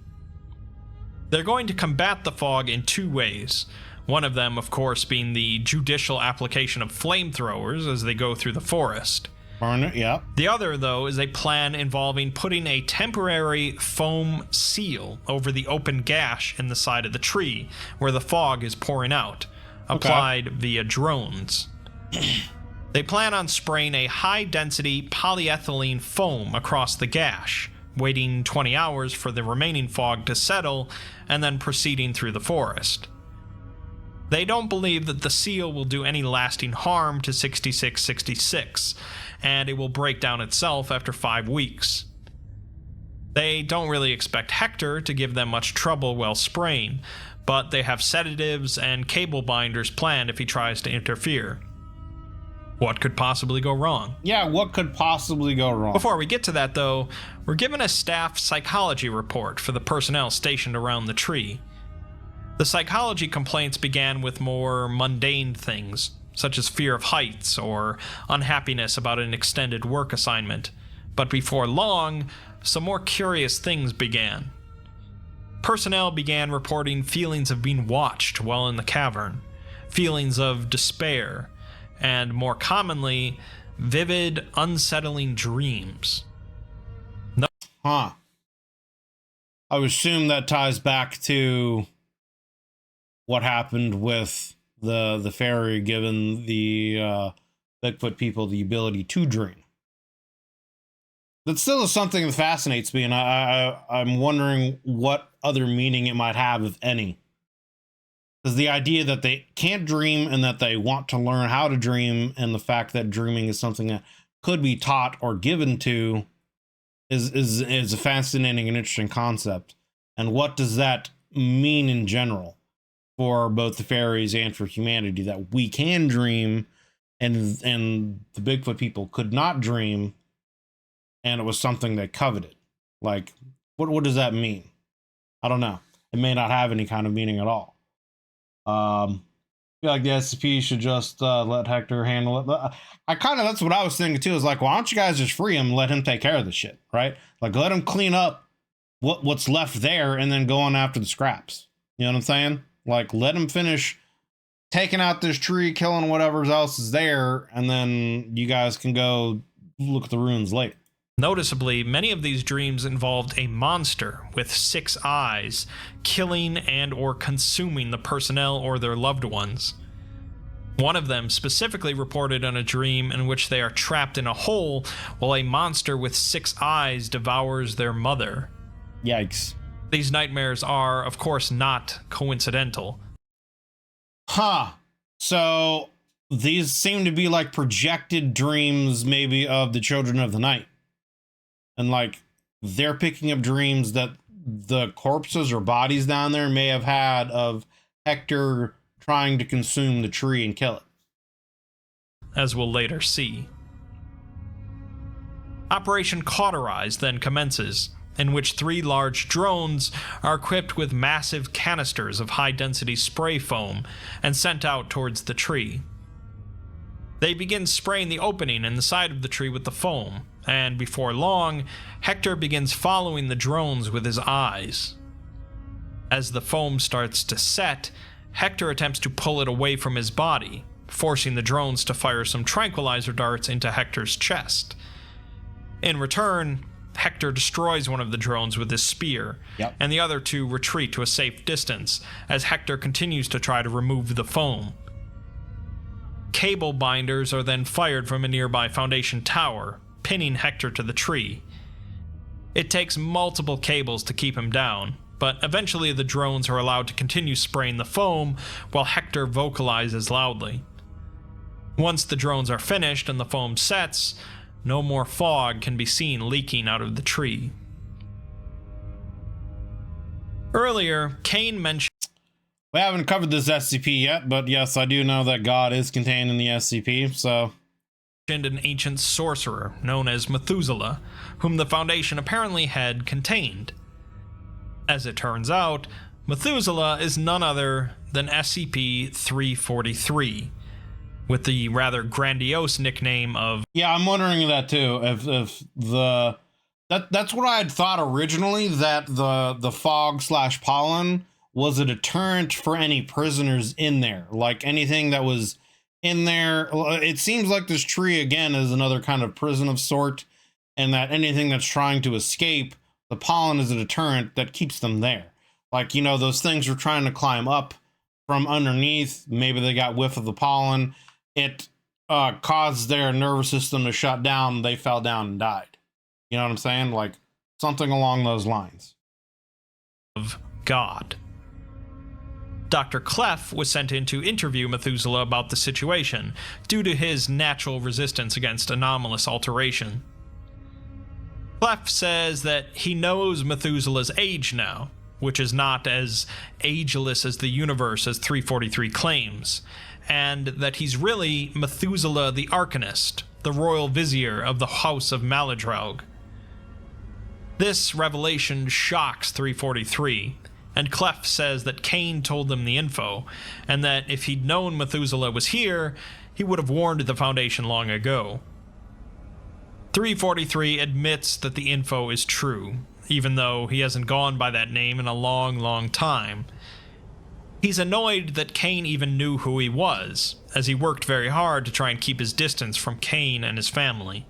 They're going to combat the fog in two ways, one of them, of course, being the judicial application of flamethrowers as they go through the forest. The other, though, is a plan involving putting a temporary foam seal over the open gash in the side of the tree where the fog is pouring out, applied via drones. They plan on spraying a high-density polyethylene foam across the gash, waiting 20 hours for the remaining fog to settle, and then proceeding through the forest. They don't believe that the seal will do any lasting harm to 6666, and it will break down itself after 5 weeks. They don't really expect Hector to give them much trouble while spraying, but they have sedatives and cable binders planned if he tries to interfere. What could possibly go wrong?
Yeah, what could possibly go wrong?
Before we get to that, though, we're given a staff psychology report for the personnel stationed around the tree. The psychology complaints began with more mundane things, such as fear of heights or unhappiness about an extended work assignment. But before long, some more curious things began. Personnel began reporting feelings of being watched while in the cavern, feelings of despair, and more commonly, vivid, unsettling dreams.
I would assume that ties back to what happened with the fairy giving the Bigfoot people the ability to dream. That still is something that fascinates me, and I'm wondering what other meaning it might have, if any. Because the idea that they can't dream and that they want to learn how to dream, and the fact that dreaming is something that could be taught or given to, is a fascinating and interesting concept. And what does that mean in general for both the fairies and for humanity, that we can dream and the Bigfoot people could not dream, and it was something they coveted? Like, what does that mean? I don't know. It may not have any kind of meaning at all. I feel like the SCP should just let Hector handle it. That's what I was thinking too, is like, why don't you guys just free him and let him take care of the shit, right? Like, let him clean up what's left there and then go on after the scraps. You know what I'm saying? Like, let him finish taking out this tree, killing whatever else is there, and then you guys can go look at the ruins later.
Noticeably, many of these dreams involved a monster with 6 eyes, killing and or consuming the personnel or their loved ones. One of them specifically reported on a dream in which they are trapped in a hole while a monster with 6 eyes devours their mother.
Yikes.
These nightmares are, of course, not coincidental.
So these seem to be like projected dreams, maybe, of the children of the night. And like, they're picking up dreams that the corpses or bodies down there may have had of Hector trying to consume the tree and kill it.
As we'll later see. Operation Cauterize then commences, in which 3 large drones are equipped with massive canisters of high-density spray foam and sent out towards the tree. They begin spraying the opening in the side of the tree with the foam, and before long, Hector begins following the drones with his eyes. As the foam starts to set, Hector attempts to pull it away from his body, forcing the drones to fire some tranquilizer darts into Hector's chest. In return, Hector destroys one of the drones with his spear, and the other 2 retreat to a safe distance as Hector continues to try to remove the foam. Cable binders are then fired from a nearby Foundation tower, pinning Hector to the tree. It takes multiple cables to keep him down, but eventually the drones are allowed to continue spraying the foam while Hector vocalizes loudly. Once the drones are finished and the foam sets, no more fog can be seen leaking out of the tree. Earlier, Kane mentioned...
We haven't covered this SCP yet, but yes, I do know that God is contained in the SCP, so...
an ancient sorcerer known as Methuselah, whom the Foundation apparently had contained. As it turns out, Methuselah is none other than SCP-343, with the rather grandiose nickname of...
Yeah, I'm wondering that too. That's what I had thought originally, that the fog/pollen was a deterrent for any prisoners in there. Like, anything that was in there, it seems like this tree again is another kind of prison of sort, and that anything that's trying to escape, the pollen is a deterrent that keeps them there. Like, you know, those things were trying to climb up from underneath, maybe they got whiff of the pollen, it caused their nervous system to shut down, they fell down and died. You know what I'm saying? Like, something along those lines.
Of God. Dr. Clef was sent in to interview Methuselah about the situation, due to his natural resistance against anomalous alteration. Clef says that he knows Methuselah's age now, which is not as ageless as the universe as 343 claims, and that he's really Methuselah the Arcanist, the royal vizier of the House of Maladroug. This revelation shocks 343, and Clef says that Kane told them the info, and that if he'd known Methuselah was here, he would have warned the Foundation long ago. 343 admits that the info is true, even though he hasn't gone by that name in a long, long time. He's annoyed that Kane even knew who he was, as he worked very hard to try and keep his distance from Kane and his family.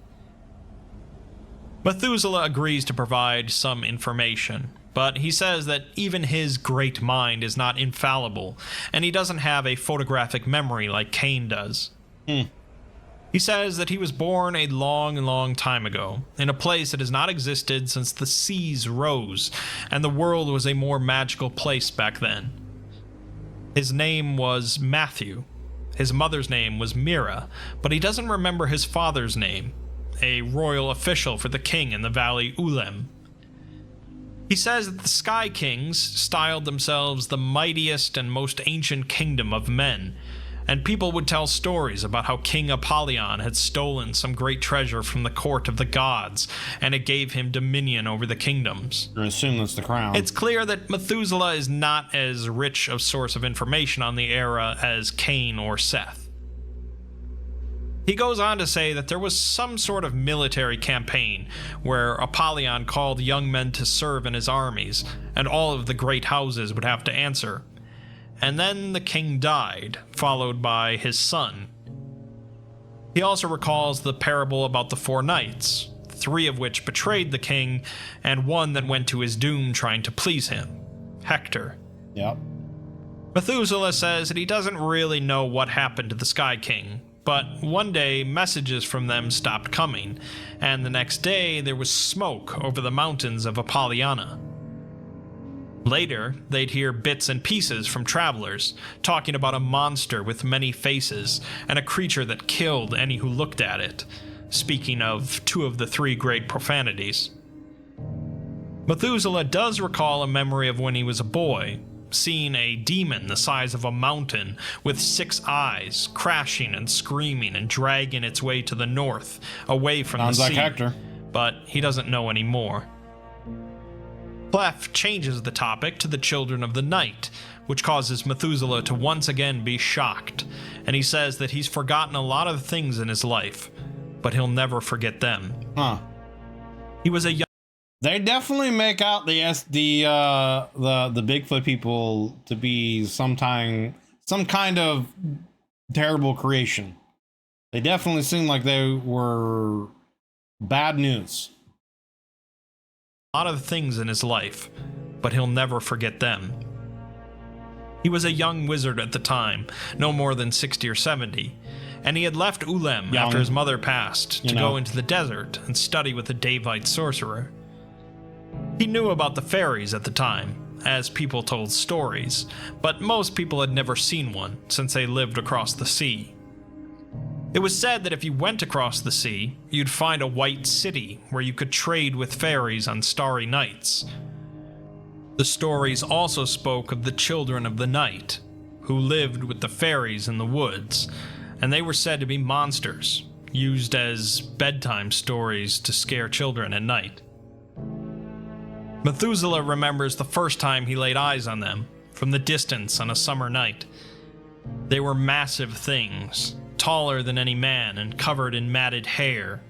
Methuselah agrees to provide some information, but he says that even his great mind is not infallible, and he doesn't have a photographic memory like Kane does. He says that he was born a long, long time ago, in a place that has not existed since the seas rose, and the world was a more magical place back then. His name was Matthew. His mother's name was Mira, but he doesn't remember his father's name, a royal official for the king in the Valley Ulem. He says that the Sky Kings styled themselves the mightiest and most ancient kingdom of men, and people would tell stories about how King Apollyon had stolen some great treasure from the court of the gods, and it gave him dominion over the kingdoms.
I assume that's the crown.
It's clear that Methuselah is not as rich a source of information on the era as Cain or Seth. He goes on to say that there was some sort of military campaign where Apollyon called young men to serve in his armies, and all of the great houses would have to answer. And then the king died, followed by his son. He also recalls the parable about the 4 knights, 3 of which betrayed the king, and 1 that went to his doom trying to please him, Hector.
Yep.
Methuselah says that he doesn't really know what happened to the Sky King, but one day messages from them stopped coming, and the next day there was smoke over the mountains of Apollyon. Later, they'd hear bits and pieces from travelers, talking about a monster with many faces, and a creature that killed any who looked at it, speaking of 2 of the 3 great profanities. Methuselah does recall a memory of when he was a boy, seeing a demon the size of a mountain with 6 eyes, crashing and screaming and dragging its way to the north, away from the sea.
Sounds like Hector.
But he doesn't know anymore. Clef changes the topic to the children of the night, which causes Methuselah to once again be shocked, and he says that he's forgotten a lot of things in his life, but he'll never forget them.
Huh.
He was a young...
They definitely make out the Bigfoot people to be some kind of terrible creation. They definitely seem like they were bad news.
A lot of things in his life, but he'll never forget them. He was a young wizard at the time, no more than 60 or 70, and he had left Ulem after his mother passed to go into the desert and study with a Davite sorcerer. He knew about the fairies at the time, as people told stories, but most people had never seen one since they lived across the sea. It was said that if you went across the sea, you'd find a white city where you could trade with fairies on starry nights. The stories also spoke of the children of the night, who lived with the fairies in the woods, and they were said to be monsters, used as bedtime stories to scare children at night. Methuselah remembers the first time he laid eyes on them, from the distance on a summer night. They were massive things, taller than any man and covered in matted hair.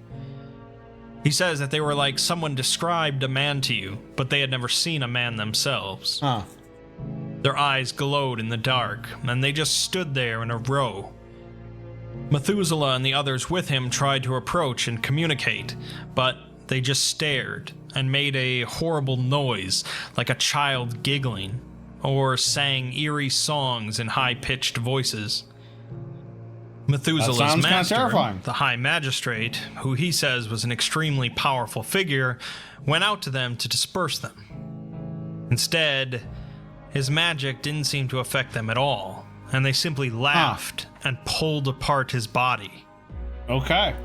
He says that they were like someone described a man to you, but they had never seen a man themselves.
Huh.
Their eyes glowed in the dark, and they just stood there in a row. Methuselah and the others with him tried to approach and communicate, but they just stared and made a horrible noise like a child giggling, or sang eerie songs in high-pitched voices. Methuselah's master, the High Magistrate, who he says was an extremely powerful figure, went out to them to disperse them. Instead, his magic didn't seem to affect them at all, and they simply laughed and pulled apart his body.
Okay.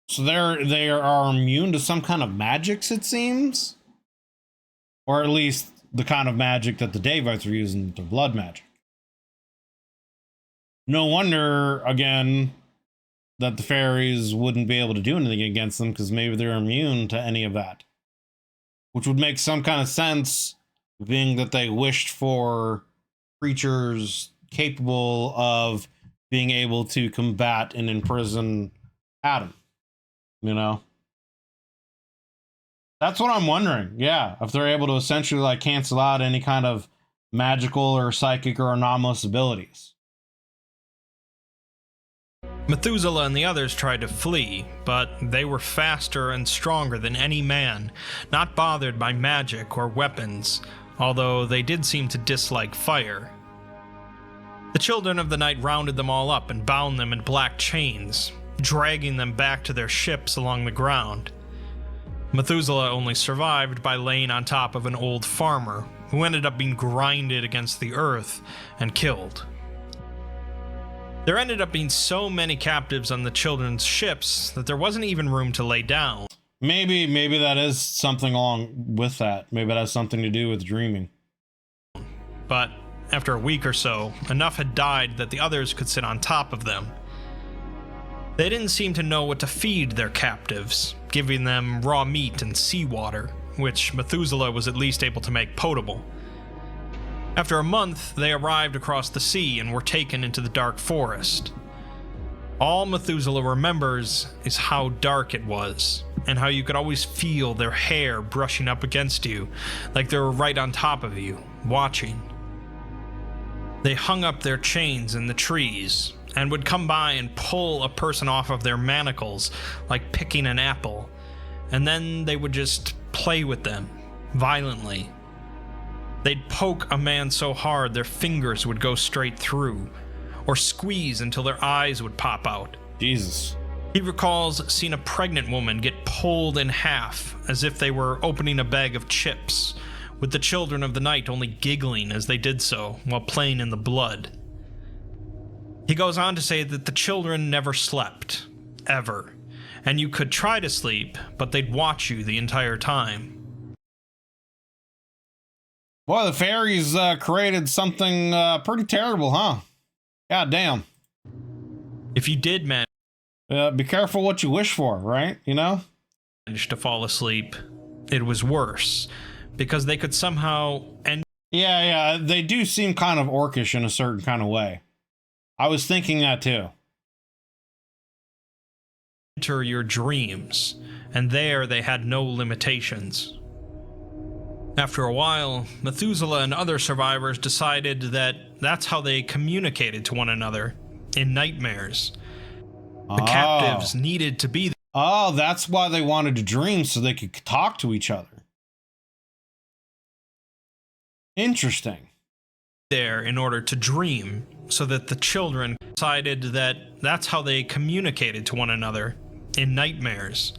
So they are immune to some kind of magics, it seems? Or at least the kind of magic that the Davites were using, to blood magic. No wonder, again, that the fairies wouldn't be able to do anything against them, because maybe they're immune to any of that. Which would make some kind of sense, being that they wished for creatures capable of being able to combat and imprison Adam. You know? That's what I'm wondering. Yeah, if they're able to essentially like cancel out any kind of magical or psychic or anomalous abilities.
Methuselah and the others tried to flee, but they were faster and stronger than any man, not bothered by magic or weapons, although they did seem to dislike fire. The children of the night rounded them all up and bound them in black chains, dragging them back to their ships along the ground. Methuselah only survived by laying on top of an old farmer, who ended up being grinded against the earth and killed. There ended up being so many captives on the children's ships that there wasn't even room to lay down.
Maybe that is something along with that. Maybe that has something to do with dreaming.
But after a week or so, enough had died that the others could sit on top of them. They didn't seem to know what to feed their captives, giving them raw meat and seawater, which Methuselah was at least able to make potable. After a month, they arrived across the sea and were taken into the dark forest. All Methuselah remembers is how dark it was, and how you could always feel their hair brushing up against you, like they were right on top of you, watching. They hung up their chains in the trees, and would come by and pull a person off of their manacles, like picking an apple, and then they would just play with them, violently. They'd poke a man so hard their fingers would go straight through, or squeeze until their eyes would pop out.
Jesus.
He recalls seeing a pregnant woman get pulled in half as if they were opening a bag of chips, with the children of the night only giggling as they did so while playing in the blood. He goes on to say that the children never slept, ever, and you could try to sleep, but they'd watch you the entire time.
Boy, the fairies created something pretty terrible, huh? God damn.
If you did manage
be careful what you wish for, right? You know?
To fall asleep, it was worse, because they could somehow end.
Yeah, they do seem kind of orcish in a certain kind of way. I was thinking that too.
Enter your dreams, and there they had no limitations. After a while, Methuselah and other survivors decided that that's how they communicated to one another, in nightmares. The captives needed to be there.
Oh, that's why they wanted to dream, so they could talk to each other. Interesting.
There in order to dream, so that the children decided that that's how they communicated to one another, in nightmares.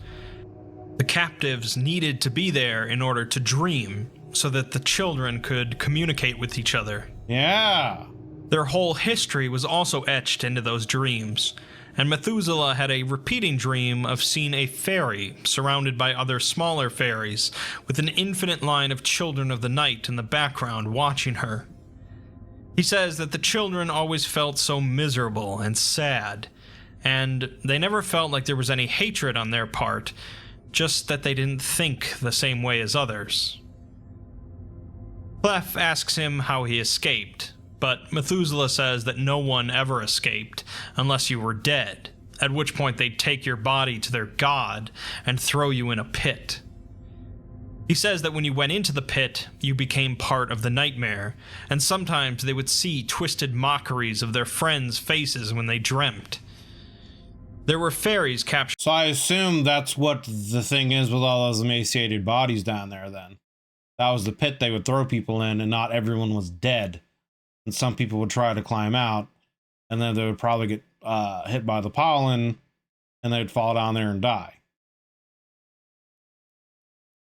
The captives needed to be there in order to dream, so that the children could communicate with each other.
Yeah.
Their whole history was also etched into those dreams, and Methuselah had a repeating dream of seeing a fairy surrounded by other smaller fairies, with an infinite line of children of the night in the background watching her. He says that the children always felt so miserable and sad, and they never felt like there was any hatred on their part, just that they didn't think the same way as others. Clef asks him how he escaped, but Methuselah says that no one ever escaped unless you were dead, at which point they'd take your body to their god and throw you in a pit. He says that when you went into the pit, you became part of the nightmare, and sometimes they would see twisted mockeries of their friends' faces when they dreamt. There were fairies captured.
So I assume that's what the thing is with all those emaciated bodies down there then. That was the pit they would throw people in, and not everyone was dead. And some people would try to climb out, and then they would probably get hit by the pollen, and they'd fall down there and die.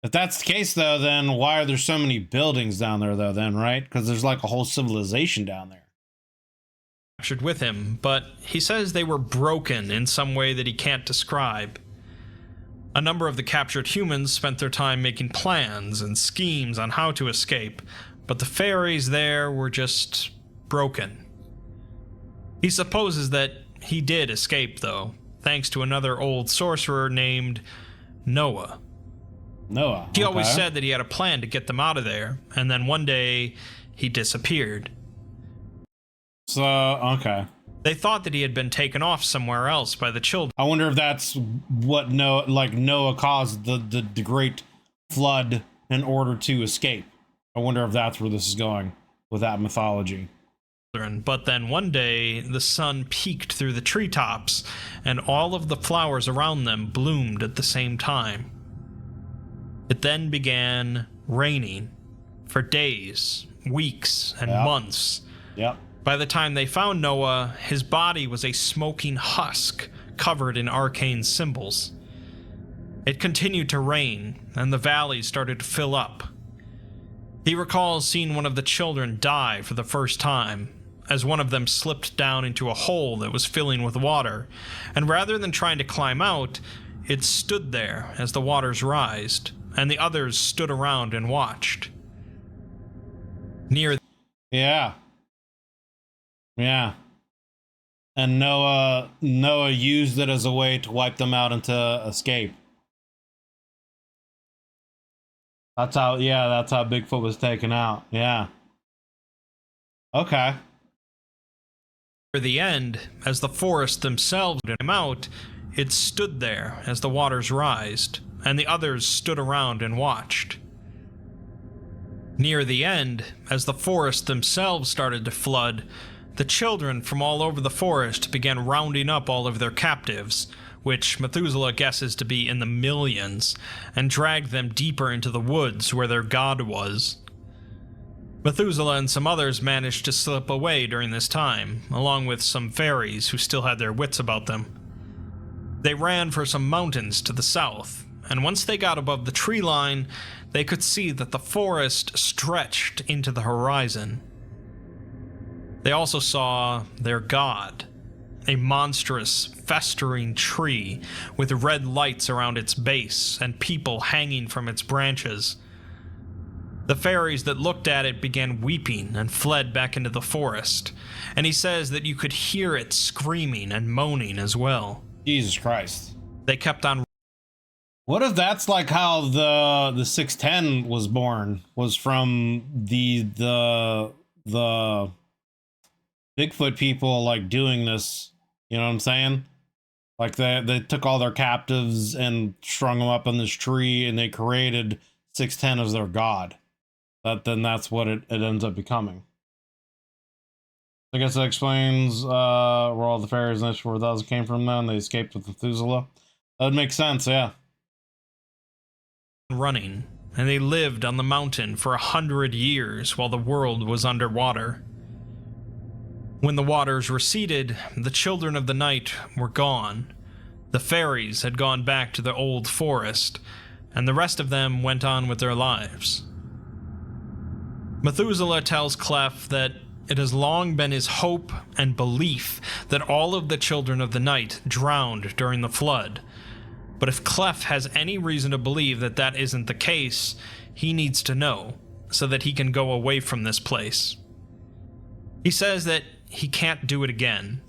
If that's the case, though, then why are there so many buildings down there, though, then, right? Because there's like a whole civilization down there.
Captured with him, but he says they were broken in some way that he can't describe. A number of the captured humans spent their time making plans and schemes on how to escape, but the fairies there were just broken. He supposes that he did escape, though, thanks to another old sorcerer named Noah.
Noah.
He always said that he had a plan to get them out of there, and then one day he disappeared.
So, okay.
They thought that he had been taken off somewhere else by the children.
I wonder if that's what Noah caused the great flood in order to escape. I wonder if that's where this is going with that mythology.
But then one day, the sun peeked through the treetops, and all of the flowers around them bloomed at the same time. It then began raining for days, weeks, and months.
Yep.
By the time they found Noah, his body was a smoking husk covered in arcane symbols. It continued to rain, and the valleys started to fill up. He recalls seeing one of the children die for the first time, as one of them slipped down into a hole that was filling with water, and rather than trying to climb out, it stood there as the waters rised, and the others stood around and watched.
Yeah. And Noah used it as a way to wipe them out and to escape. That's how Bigfoot was taken out. Yeah. Okay.
Near the end, as the forest themselves came out, it stood there as the waters rised, and the others stood around and watched. Near the end, as the forest themselves started to flood, the children from all over the forest began rounding up all of their captives, which Methuselah guesses to be in the millions, and dragged them deeper into the woods where their god was. Methuselah and some others managed to slip away during this time, along with some fairies who still had their wits about them. They ran for some mountains to the south, and once they got above the tree line, they could see that the forest stretched into the horizon. They also saw their god, a monstrous, festering tree with red lights around its base and people hanging from its branches. The fairies that looked at it began weeping and fled back into the forest, and he says that you could hear it screaming and moaning as well.
Jesus Christ.
They kept on.
What if that's like how the 610 was born? Was from the Bigfoot people like doing this, you know what I'm saying? Like they took all their captives and strung them up on this tree, and they created 610 as their god. Then that's what it ends up becoming. I guess that explains where all the fairies and 4000 came from then. They escaped with Methuselah. That would make sense, yeah.
Running, and they lived on the mountain for 100 years while the world was underwater. When the waters receded, the children of the night were gone. The fairies had gone back to the old forest, and the rest of them went on with their lives. Methuselah tells Clef that it has long been his hope and belief that all of the children of the night drowned during the flood. But if Clef has any reason to believe that that isn't the case, he needs to know, so that he can go away from this place. He says that he can't do it again.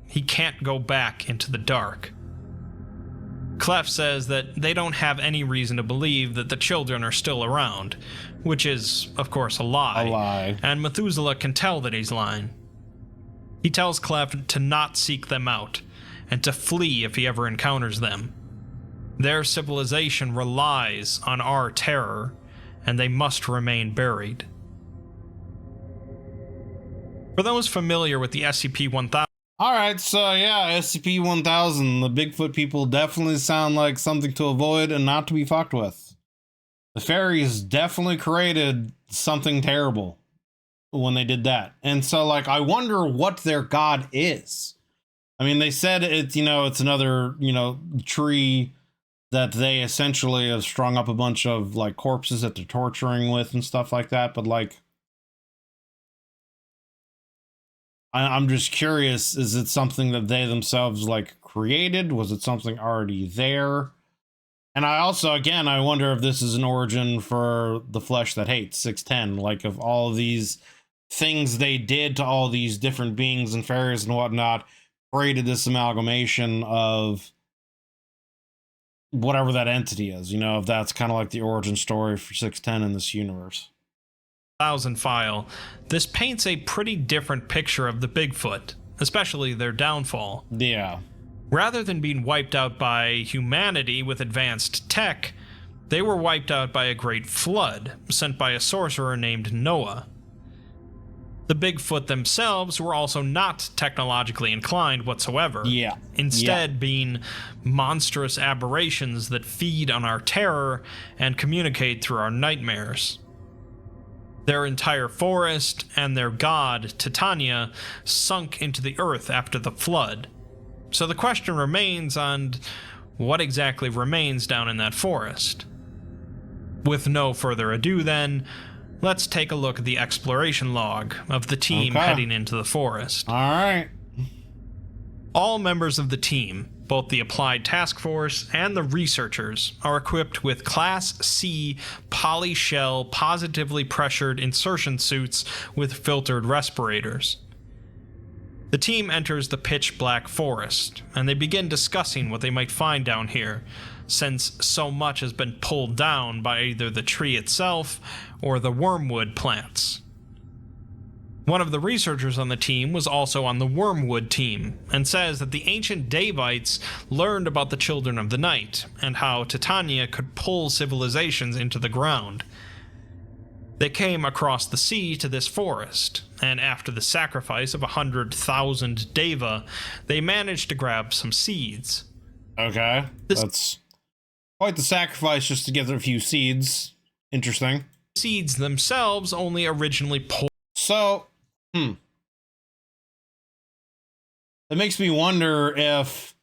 He can't go back into the dark. Clef says that they don't have any reason to believe that the children are still around, which is, of course, a lie. And Methuselah can tell that he's lying. He tells Clef to not seek them out, and to flee if he ever encounters them. Their civilization relies on our terror, and they must remain buried. For those familiar with the SCP-1000...
Alright, so yeah, SCP-1000, the Bigfoot people definitely sound like something to avoid and not to be fucked with. The fairies definitely created something terrible when they did that. And so, like, I wonder what their god is. I mean, they said it's, it's another, tree that they essentially have strung up a bunch of, like, corpses that they're torturing with and stuff like that, but, like, I'm just curious, is it something that they themselves, like, created? Was it something already there? And I also, again, I wonder if this is an origin for the Flesh That Hates, 610. Like, if all of these things they did to all these different beings and fairies and whatnot created this amalgamation of whatever that entity is. If that's kind of like the origin story for 610 in this universe.
File, this paints a pretty different picture of the Bigfoot, especially their downfall.
Yeah.
Rather than being wiped out by humanity with advanced tech, they were wiped out by a great flood sent by a sorcerer named Noah. The Bigfoot themselves were also not technologically inclined whatsoever.
Yeah.
Instead, being monstrous aberrations that feed on our terror and communicate through our nightmares. Their entire forest and their god, Titania, sunk into the earth after the flood. So the question remains on what exactly remains down in that forest. With no further ado then, Let's take a look at the exploration log of the team heading into the forest.
All right.
All members of the team, both the Applied Task Force and the researchers, are equipped with Class C polyshell positively pressured insertion suits with filtered respirators. The team enters the pitch black forest, and they begin discussing what they might find down here, since so much has been pulled down by either the tree itself or the wormwood plants. One of the researchers on the team was also on the wormwood team, and says that the ancient Davites learned about the Children of the Night, and how Titania could pull civilizations into the ground. They came across the sea to this forest, and after the sacrifice of 100,000 Deva, they managed to grab some seeds.
Okay, that's quite the sacrifice just to get a few seeds. Interesting.
Seeds themselves only originally pulled.
So, it makes me wonder if...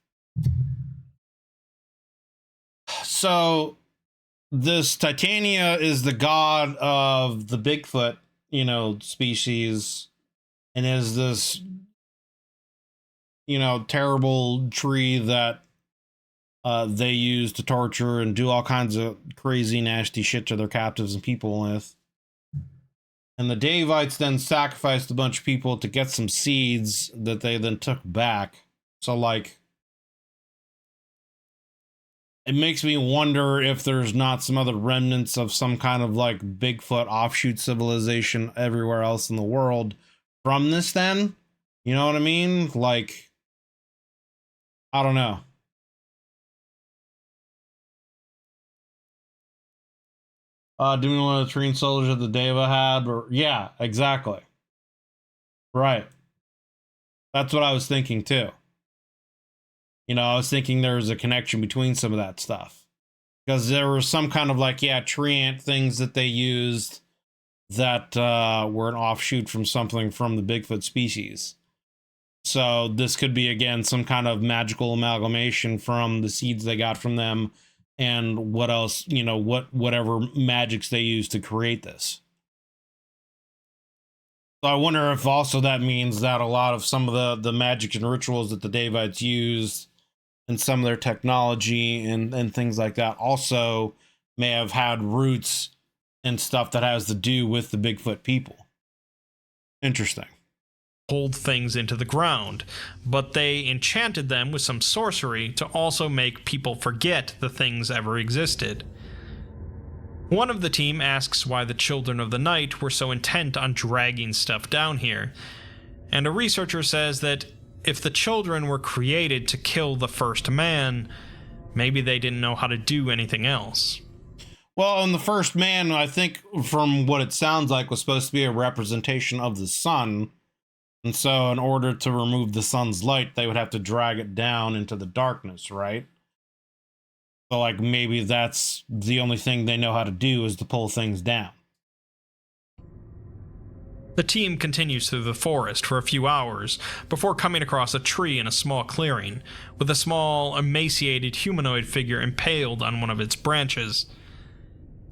So, this Titania is the god of the Bigfoot, species, and is this, terrible tree that they use to torture and do all kinds of crazy, nasty shit to their captives and people with. And the Davites then sacrificed a bunch of people to get some seeds that they then took back. So, like, it makes me wonder if there's not some other remnants of some kind of, like, Bigfoot offshoot civilization everywhere else in the world from this then. You know what I mean? Like, I don't know. Doing one of the trained soldiers that the Deva had, or yeah, exactly. Right. That's what I was thinking too. I was thinking there was a connection between some of that stuff. Because there were some kind of like, tree ant things that they used that were an offshoot from something from the Bigfoot species. So this could be, again, some kind of magical amalgamation from the seeds they got from them. And what else, whatever magics they use to create this. So I wonder if also that means that a lot of some of the magic and rituals that the Davites used and some of their technology and things like that also may have had roots and stuff that has to do with the Bigfoot people. Interesting.
Hold things into the ground, but they enchanted them with some sorcery to also make people forget the things ever existed. One of the team asks why the Children of the Night were so intent on dragging stuff down here, and a researcher says that if the children were created to kill the first man, maybe they didn't know how to do anything else.
Well, and the first man, I think, from what it sounds like, was supposed to be a representation of the sun. And so in order to remove the sun's light, they would have to drag it down into the darkness, right? So, like, maybe that's the only thing they know how to do is to pull things down.
The team continues through the forest for a few hours before coming across a tree in a small clearing, with a small, emaciated humanoid figure impaled on one of its branches.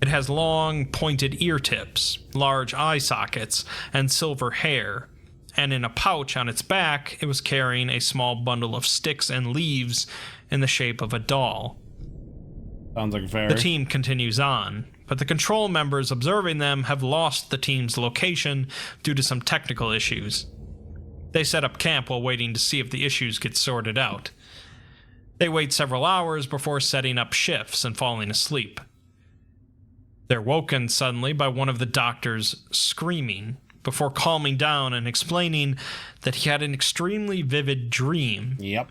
It has long, pointed ear tips, large eye sockets, and silver hair. And in a pouch on its back, it was carrying a small bundle of sticks and leaves in the shape of a doll.
Sounds like a fairy.
The team continues on, but the control members observing them have lost the team's location due to some technical issues. They set up camp while waiting to see if the issues get sorted out. They wait several hours before setting up shifts and falling asleep. They're woken suddenly by one of the doctors screaming, before calming down and explaining that he had an extremely vivid dream.
Yep.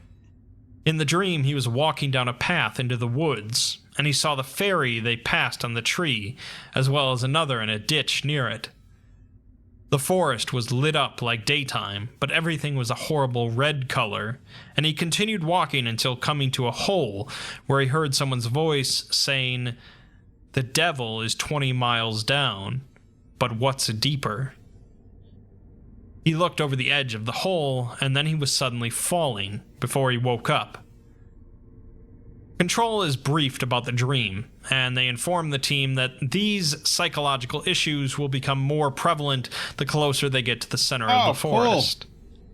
In the dream, he was walking down a path into the woods, and he saw the fairy they passed on the tree, as well as another in a ditch near it. The forest was lit up like daytime, but everything was a horrible red color, and he continued walking until coming to a hole where he heard someone's voice saying, "The devil is 20 miles down, but what's deeper?" He looked over the edge of the hole, and then he was suddenly falling before he woke up. Control is briefed about the dream, and they inform the team that these psychological issues will become more prevalent the closer they get to the center of the forest.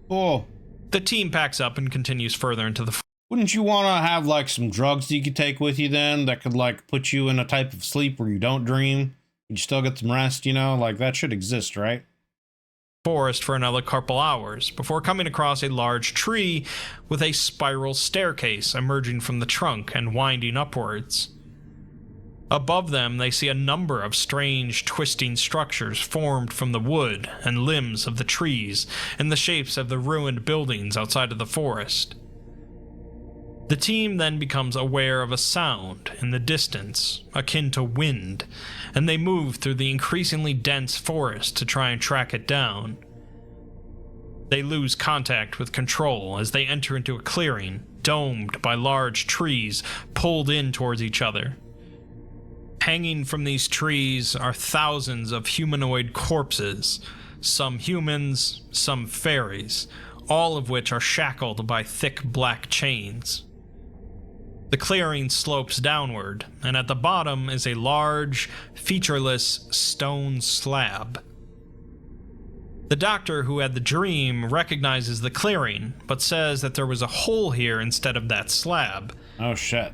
Cool.
The team packs up and continues further into the forest.
Wouldn't you want to have, like, some drugs that you could take with you then that could, like, put you in a type of sleep where you don't dream? You still get some rest, you know? Like, that should exist, right?
Forest for another couple hours before coming across a large tree with a spiral staircase emerging from the trunk and winding upwards. Above them, they see a number of strange, twisting structures formed from the wood and limbs of the trees in the shapes of the ruined buildings outside of the forest. The team then becomes aware of a sound in the distance, akin to wind, and they move through the increasingly dense forest to try and track it down. They lose contact with Control as they enter into a clearing, domed by large trees pulled in towards each other. Hanging from these trees are thousands of humanoid corpses, some humans, some fairies, all of which are shackled by thick black chains. The clearing slopes downward, and at the bottom is a large, featureless stone slab. The doctor who had the dream recognizes the clearing, but says that there was a hole here instead of that slab.
Oh, shit.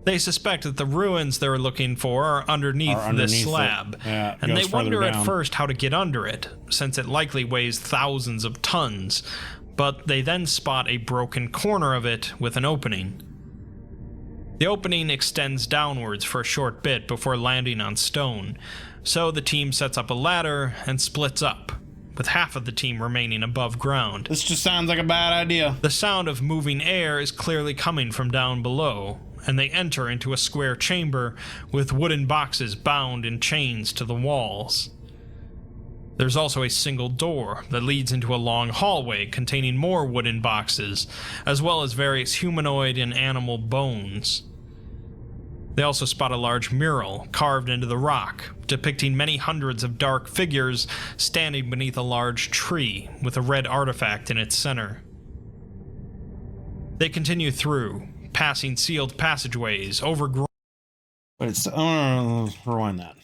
They suspect that the ruins they were looking for are underneath this slab, and they wonder at first how to get under it, since it likely weighs thousands of tons, but they then spot a broken corner of it with an opening. The opening extends downwards for a short bit before landing on stone, so the team sets up a ladder and splits up, with half of the team remaining above ground.
This just sounds like a bad idea.
The sound of moving air is clearly coming from down below, and they enter into a square chamber with wooden boxes bound in chains to the walls. There's also a single door that leads into a long hallway containing more wooden boxes, as well as various humanoid and animal bones. They also spot a large mural carved into the rock, depicting many hundreds of dark figures standing beneath a large tree with a red artifact in its center. They continue through, passing sealed passageways, overgrown.
But it's rewind that.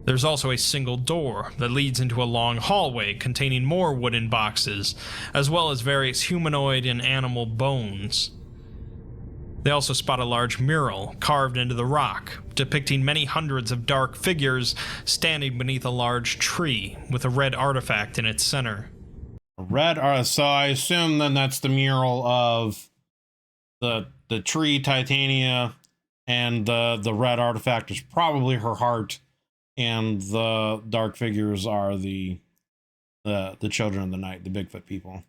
There's also a single door that leads into a long hallway containing more wooden boxes, as well as various humanoid and animal bones. They also spot a large mural carved into the rock, depicting many hundreds of dark figures standing beneath a large tree with a red artifact in its center.
So I assume then that's the mural of the tree Titania, and the red artifact is probably her heart, and the dark figures are the children of the night, the Bigfoot people.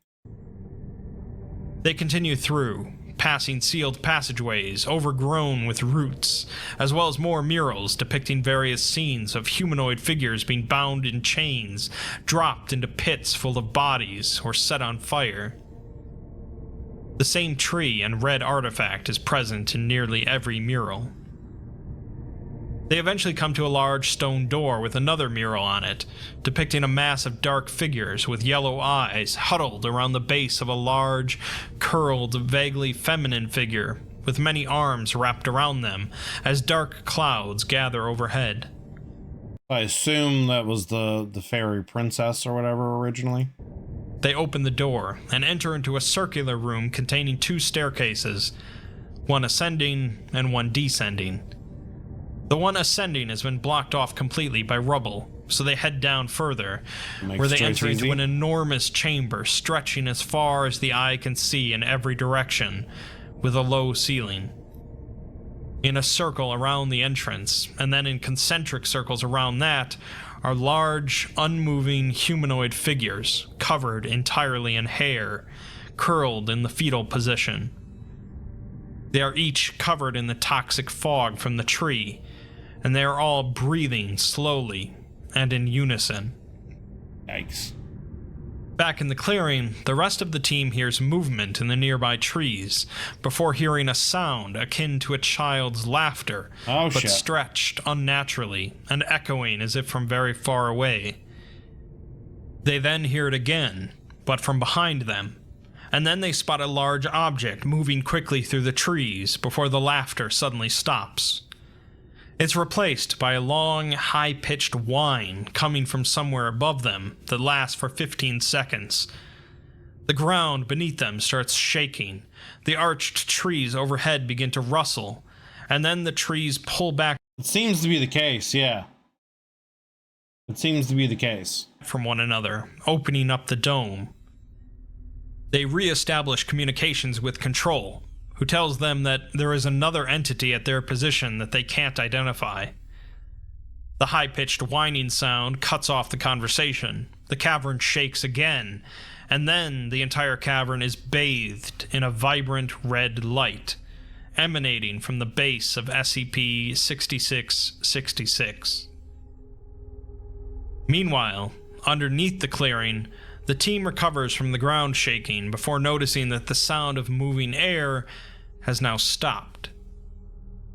They continue through, passing sealed passageways overgrown with roots, as well as more murals depicting various scenes of humanoid figures being bound in chains, dropped into pits full of bodies, or set on fire. The same tree and red artifact is present in nearly every mural. They eventually come to a large stone door with another mural on it, depicting a mass of dark figures with yellow eyes huddled around the base of a large, curled, vaguely feminine figure with many arms wrapped around them as dark clouds gather overhead.
I assume that was the fairy princess or whatever originally.
They open the door and enter into a circular room containing two staircases, one ascending and one descending. The one ascending has been blocked off completely by rubble, so they head down further, where they enter into an enormous chamber stretching as far as the eye can see in every direction, with a low ceiling. In a circle around the entrance, and then in concentric circles around that, are large, unmoving humanoid figures, covered entirely in hair, curled in the fetal position. They are each covered in the toxic fog from the tree, and they are all breathing slowly and in unison.
Yikes.
Back in the clearing, the rest of the team hears movement in the nearby trees before hearing a sound akin to a child's laughter, but stretched unnaturally and echoing as if from very far away. They then hear it again, but from behind them, and then they spot a large object moving quickly through the trees before the laughter suddenly stops. It's replaced by a long, high-pitched whine coming from somewhere above them that lasts for 15 seconds. The ground beneath them starts shaking, the arched trees overhead begin to rustle, and then the trees pull back.
It seems to be the case, yeah. It seems to be the case.
From one another, opening up the dome. They re-establish communications with Control, who tells them that there is another entity at their position that they can't identify. The high-pitched whining sound cuts off the conversation. The cavern shakes again, and then the entire cavern is bathed in a vibrant red light, emanating from the base of SCP-6666. Meanwhile, underneath the clearing, the team recovers from the ground shaking before noticing that the sound of moving air has now stopped.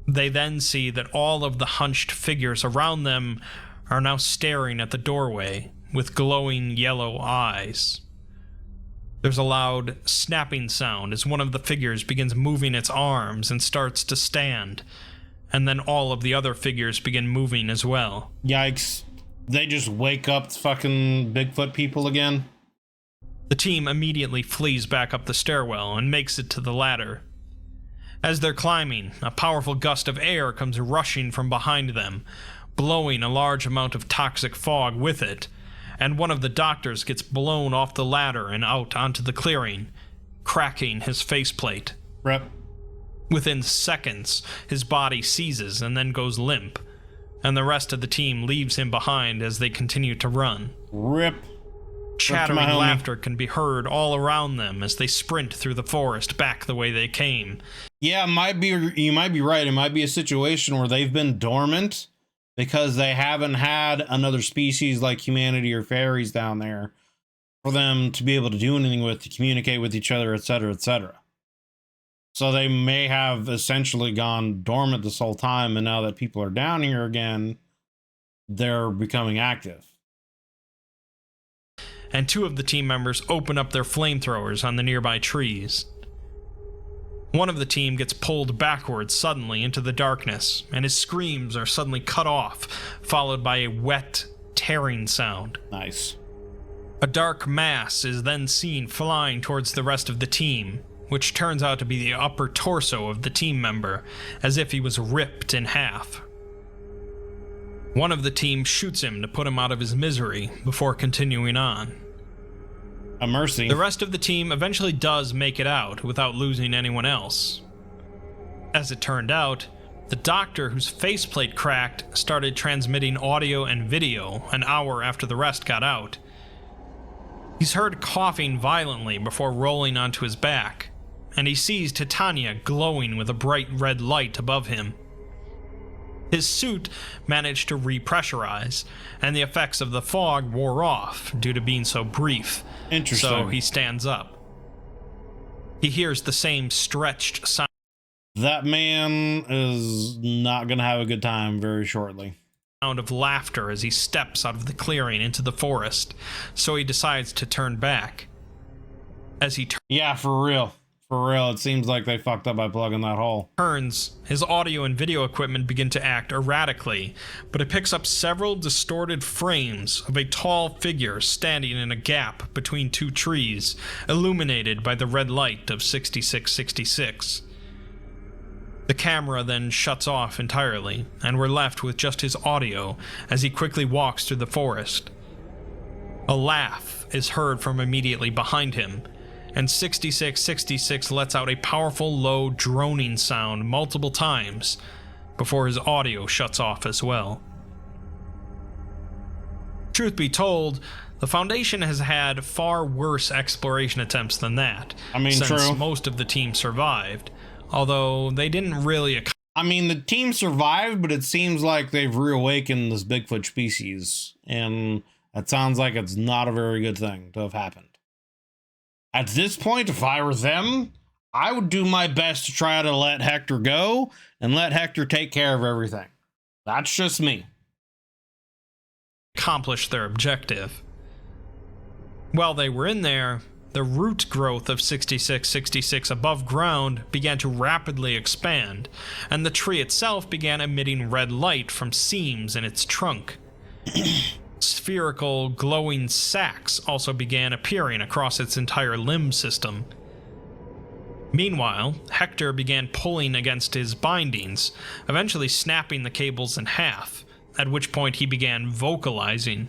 They then see that all of the hunched figures around them are now staring at the doorway with glowing yellow eyes. There's a loud snapping sound as one of the figures begins moving its arms and starts to stand, and then all of the other figures begin moving as well.
Yikes. They just wake up fucking Bigfoot people again?
The team immediately flees back up the stairwell and makes it to the ladder. As they're climbing, a powerful gust of air comes rushing from behind them, blowing a large amount of toxic fog with it, and one of the doctors gets blown off the ladder and out onto the clearing, cracking his faceplate.
Rip.
Within seconds, his body seizes and then goes limp, and the rest of the team leaves him behind as they continue to run.
Rip.
Chattering laughter can be heard all around them as they sprint through the forest back the way they came.
Yeah, you might be right. It might be a situation where they've been dormant because they haven't had another species like humanity or fairies down there for them to be able to do anything with, to communicate with each other, etc., etc. So they may have essentially gone dormant this whole time, and now that people are down here again, they're becoming active.
And two of the team members open up their flamethrowers on the nearby trees. One of the team gets pulled backwards suddenly into the darkness, and his screams are suddenly cut off, followed by a wet, tearing sound.
Nice.
A dark mass is then seen flying towards the rest of the team, which turns out to be the upper torso of the team member, as if he was ripped in half. One of the team shoots him to put him out of his misery before continuing on.
A mercy.
The rest of the team eventually does make it out without losing anyone else. As it turned out, the doctor whose faceplate cracked started transmitting audio and video an hour after the rest got out. He's heard coughing violently before rolling onto his back, and he sees Titania glowing with a bright red light above him. His suit managed to repressurize, and the effects of the fog wore off due to being so brief.
Interesting.
So he stands up. He hears the same stretched sound.
That man is not going to have a good time very shortly.
Sound of laughter as he steps out of the clearing into the forest, so he decides to turn back. As he
yeah, for real. For real, it seems like they fucked up by plugging that hole.
Turns, his audio and video equipment begin to act erratically, but it picks up several distorted frames of a tall figure standing in a gap between two trees, illuminated by the red light of 6666. The camera then shuts off entirely, and we're left with just his audio as he quickly walks through the forest. A laugh is heard from immediately behind him, and 6666 lets out a powerful low droning sound multiple times before his audio shuts off as well. Truth be told, the Foundation has had far worse exploration attempts than that, since
true.
Most of the team survived, although they didn't really...
the team survived, but it seems like they've reawakened this Bigfoot species, and that sounds like it's not a very good thing to have happened. At this point, if I were them, I would do my best to try to let Hector go and let Hector take care of everything. That's just me.
Accomplish their objective. While they were in there, the root growth of 6666 above ground began to rapidly expand, and the tree itself began emitting red light from seams in its trunk. Spherical, glowing sacs also began appearing across its entire limb system. Meanwhile, Hector began pulling against his bindings, eventually snapping the cables in half, at which point he began vocalizing.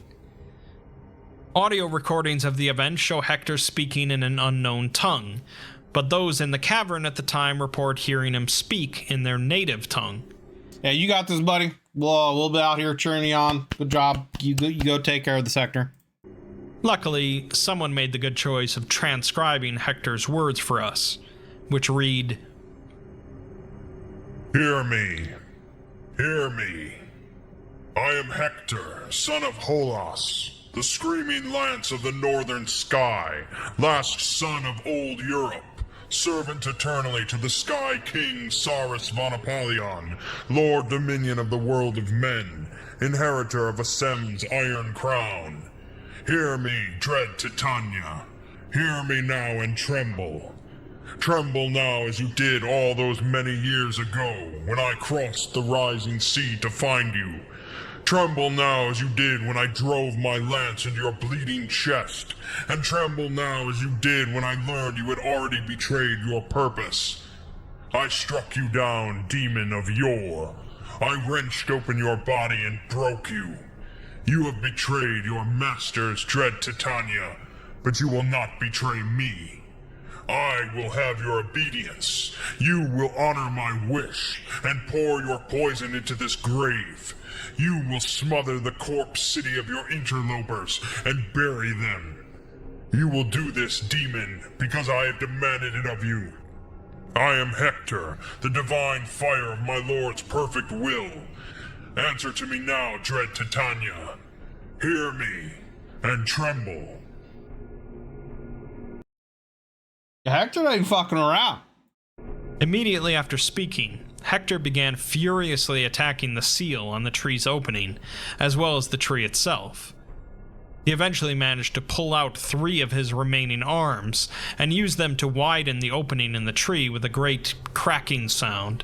Audio recordings of the event show Hector speaking in an unknown tongue, but those in the cavern at the time report hearing him speak in their native tongue.
Yeah, you got this, buddy. We'll be out here cheering you on. Good job. You go take care of the sector.
Luckily, someone made the good choice of transcribing Hector's words for us, which read,
Hear me. Hear me. I am Hector, son of Holos, the screaming lance of the northern sky, last son of old Europe, servant eternally to the Sky King Saurus von Apollyon, Lord Dominion of the world of men, inheritor of Asem's iron crown. Hear me, Dread Titania. Hear me now and tremble. Tremble now as you did all those many years ago when I crossed the rising sea to find you. Tremble now as you did when I drove my lance into your bleeding chest, and tremble now as you did when I learned you had already betrayed your purpose. I struck you down, demon of yore. I wrenched open your body and broke you. You have betrayed your masters, Dread Titania, but you will not betray me. I will have your obedience. You will honor my wish and pour your poison into this grave. You will smother the corpse city of your interlopers and bury them. You will do this, demon, because I have demanded it of you. I am Hector, the divine fire of my lord's perfect will. Answer to me now, Dread Titania. Hear me and tremble.
Hector ain't fucking around.
Immediately after speaking, Hector began furiously attacking the seal on the tree's opening, as well as the tree itself. He eventually managed to pull out 3 of his remaining arms and use them to widen the opening in the tree with a great cracking sound.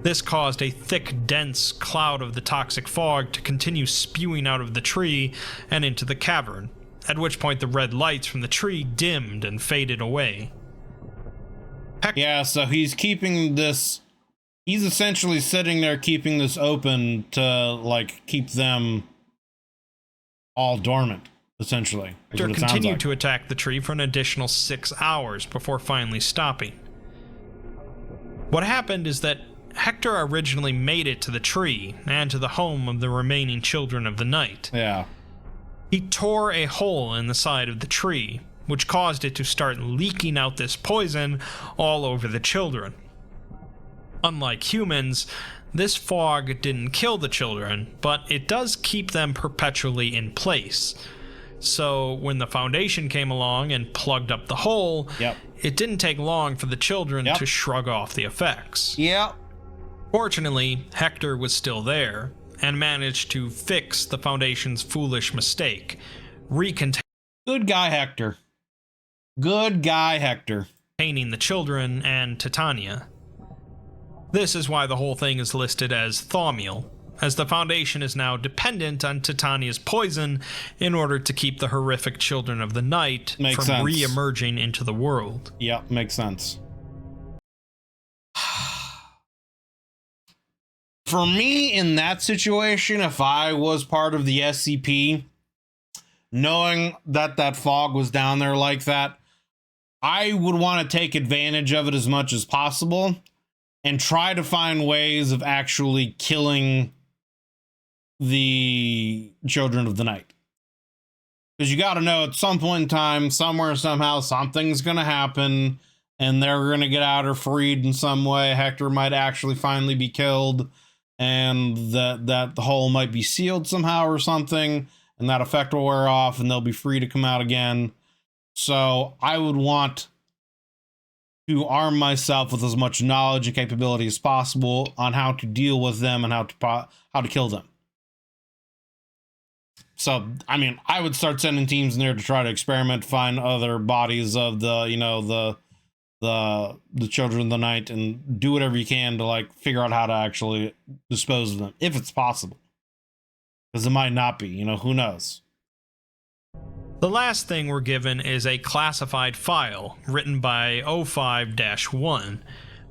This caused a thick, dense cloud of the toxic fog to continue spewing out of the tree and into the cavern, at which point the red lights from the tree dimmed and faded away.
Yeah, so he's keeping this... He's essentially sitting there keeping this open to, like, keep them all dormant, essentially.
Hector continued to attack the tree for an additional 6 hours before finally stopping. What happened is that Hector originally made it to the tree and to the home of the remaining children of the night.
Yeah.
He tore a hole in the side of the tree, which caused it to start leaking out this poison all over the children. Unlike humans, this fog didn't kill the children, but it does keep them perpetually in place. So when the Foundation came along and plugged up the hole, it didn't take long for the children to shrug off the effects. Fortunately, Hector was still there, and managed to fix the Foundation's foolish mistake,
Good guy, Hector. Good guy, Hector.
Containing the children and Titania. This is why the whole thing is listed as Thaumiel, as the Foundation is now dependent on Titania's poison in order to keep the horrific children of the night from re-emerging into the world.
Yep, makes sense. For me, in that situation, if I was part of the SCP, knowing that that fog was down there like that, I would want to take advantage of it as much as possible and try to find ways of actually killing the children of the night. Because you got to know at some point in time, somewhere, somehow, something's going to happen and they're going to get out or freed in some way. Hector might actually finally be killed, and that the hole might be sealed somehow or something, and that effect will wear off and they'll be free to come out again. So I would want to arm myself with as much knowledge and capability as possible on how to deal with them and how to kill them. So, I mean, I would start sending teams in there to try to experiment, find other bodies of the, you know, the children of the night, and do whatever you can to like figure out how to actually dispose of them, if it's possible. Because it might not be, you know, who knows?
The last thing we're given is a classified file written by 05-1,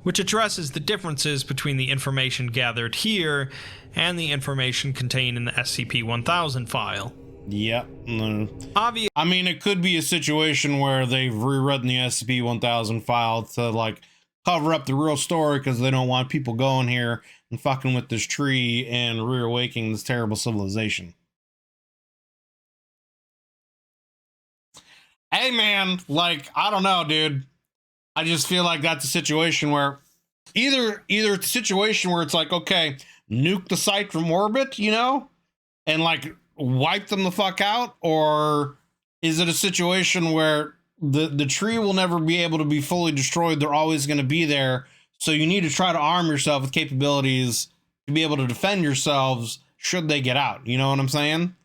which addresses the differences between the information gathered here and the information contained in the SCP-1000 file.
Yep.
Obvious.
I mean, it could be a situation where they've rewritten the SCP-1000 file to like cover up the real story because they don't want people going here and fucking with this tree and reawakening this terrible civilization. Hey man, like, I don't know, dude. I just feel like that's a situation where either it's a situation where it's like, okay, nuke the site from orbit, you know, and like wipe them the fuck out, or is it a situation where the tree will never be able to be fully destroyed? They're always going to be there, so you need to try to arm yourself with capabilities to be able to defend yourselves should they get out. You know what I'm saying?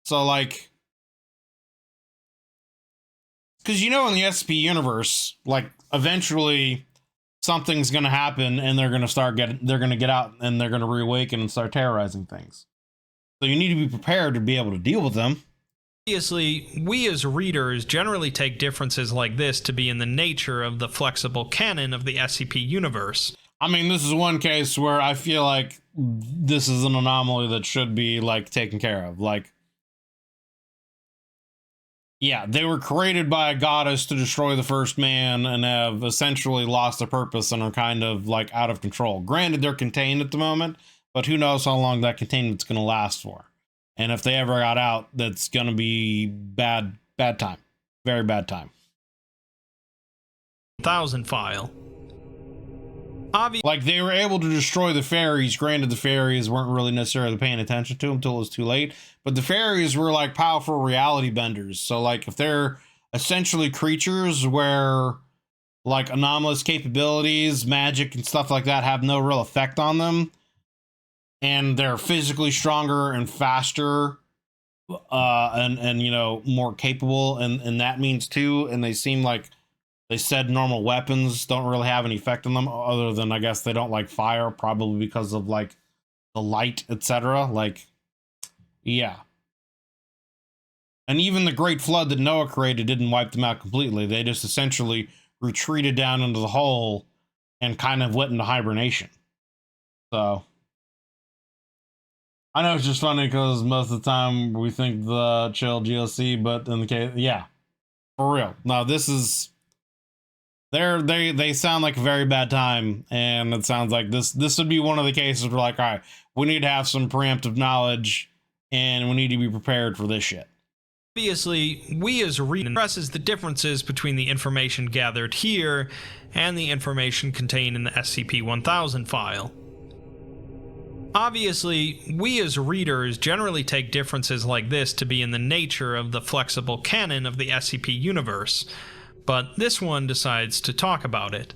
So like, because you know, in the SCP universe, like eventually something's going to happen and they're going to get out and they're going to reawaken and start terrorizing things. So you need to be prepared to be able to deal with them.
Obviously, we as readers generally take differences like this to be in the nature of the flexible canon of the SCP universe.
I mean, this is one case where I feel like this is an anomaly that should be like taken care of. Like, yeah, they were created by a goddess to destroy the first man and have essentially lost their purpose and are kind of like out of control. Granted, they're contained at the moment, but who knows how long that containment's going to last for. And if they ever got out, that's going to be bad time. Very bad time.
1000 file.
Like, they were able to destroy the fairies. Granted, the fairies weren't really necessarily paying attention to them until it was too late. But the fairies were like powerful reality benders. So like, if they're essentially creatures where like anomalous capabilities, magic and stuff like that have no real effect on them, and they're physically stronger and faster, and you know, more capable, and that means too, and they seem like, they said normal weapons don't really have any effect on them, other than I guess they don't like fire, probably because of like the light, etc. Like, yeah. And even the Great Flood that Noah created didn't wipe them out completely. They just essentially retreated down into the hole and kind of went into hibernation. So I know it's just funny because most of the time we think the chill GOC, but in the case, yeah, for real. No, this is, they sound like a very bad time, and it sounds like this would be one of the cases where like, all right, we need to have some preemptive knowledge and we need to be prepared for this shit.
Obviously, we as readers addresses the differences between the information gathered here and the information contained in the SCP-1000 file. Obviously, we as readers generally take differences like this to be in the nature of the flexible canon of the SCP universe, but this one decides to talk about it.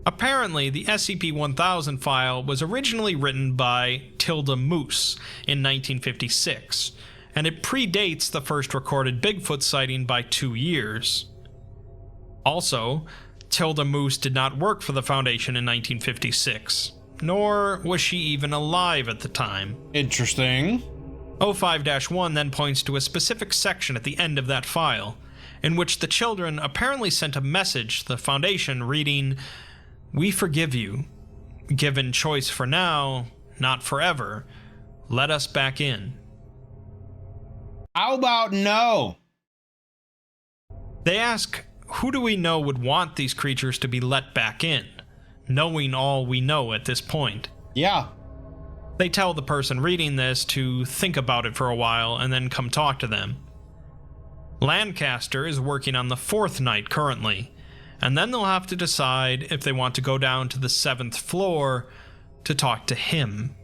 Apparently, the SCP-1000 file was originally written by Tilda Moose in 1956, and it predates the first recorded Bigfoot sighting by 2 years. Also, Tilda Moose did not work for the Foundation in 1956, nor was she even alive at the time.
Interesting.
05-1 then points to a specific section at the end of that file, in which the children apparently sent a message to the Foundation reading, "We forgive you. Given choice for now, not forever. Let us back in."
How about no?
They ask, who do we know would want these creatures to be let back in, knowing all we know at this point?
Yeah.
They tell the person reading this to think about it for a while and then come talk to them. Lancaster is working on the 4th night currently, and then they'll have to decide if they want to go down to the 7th floor to talk to him.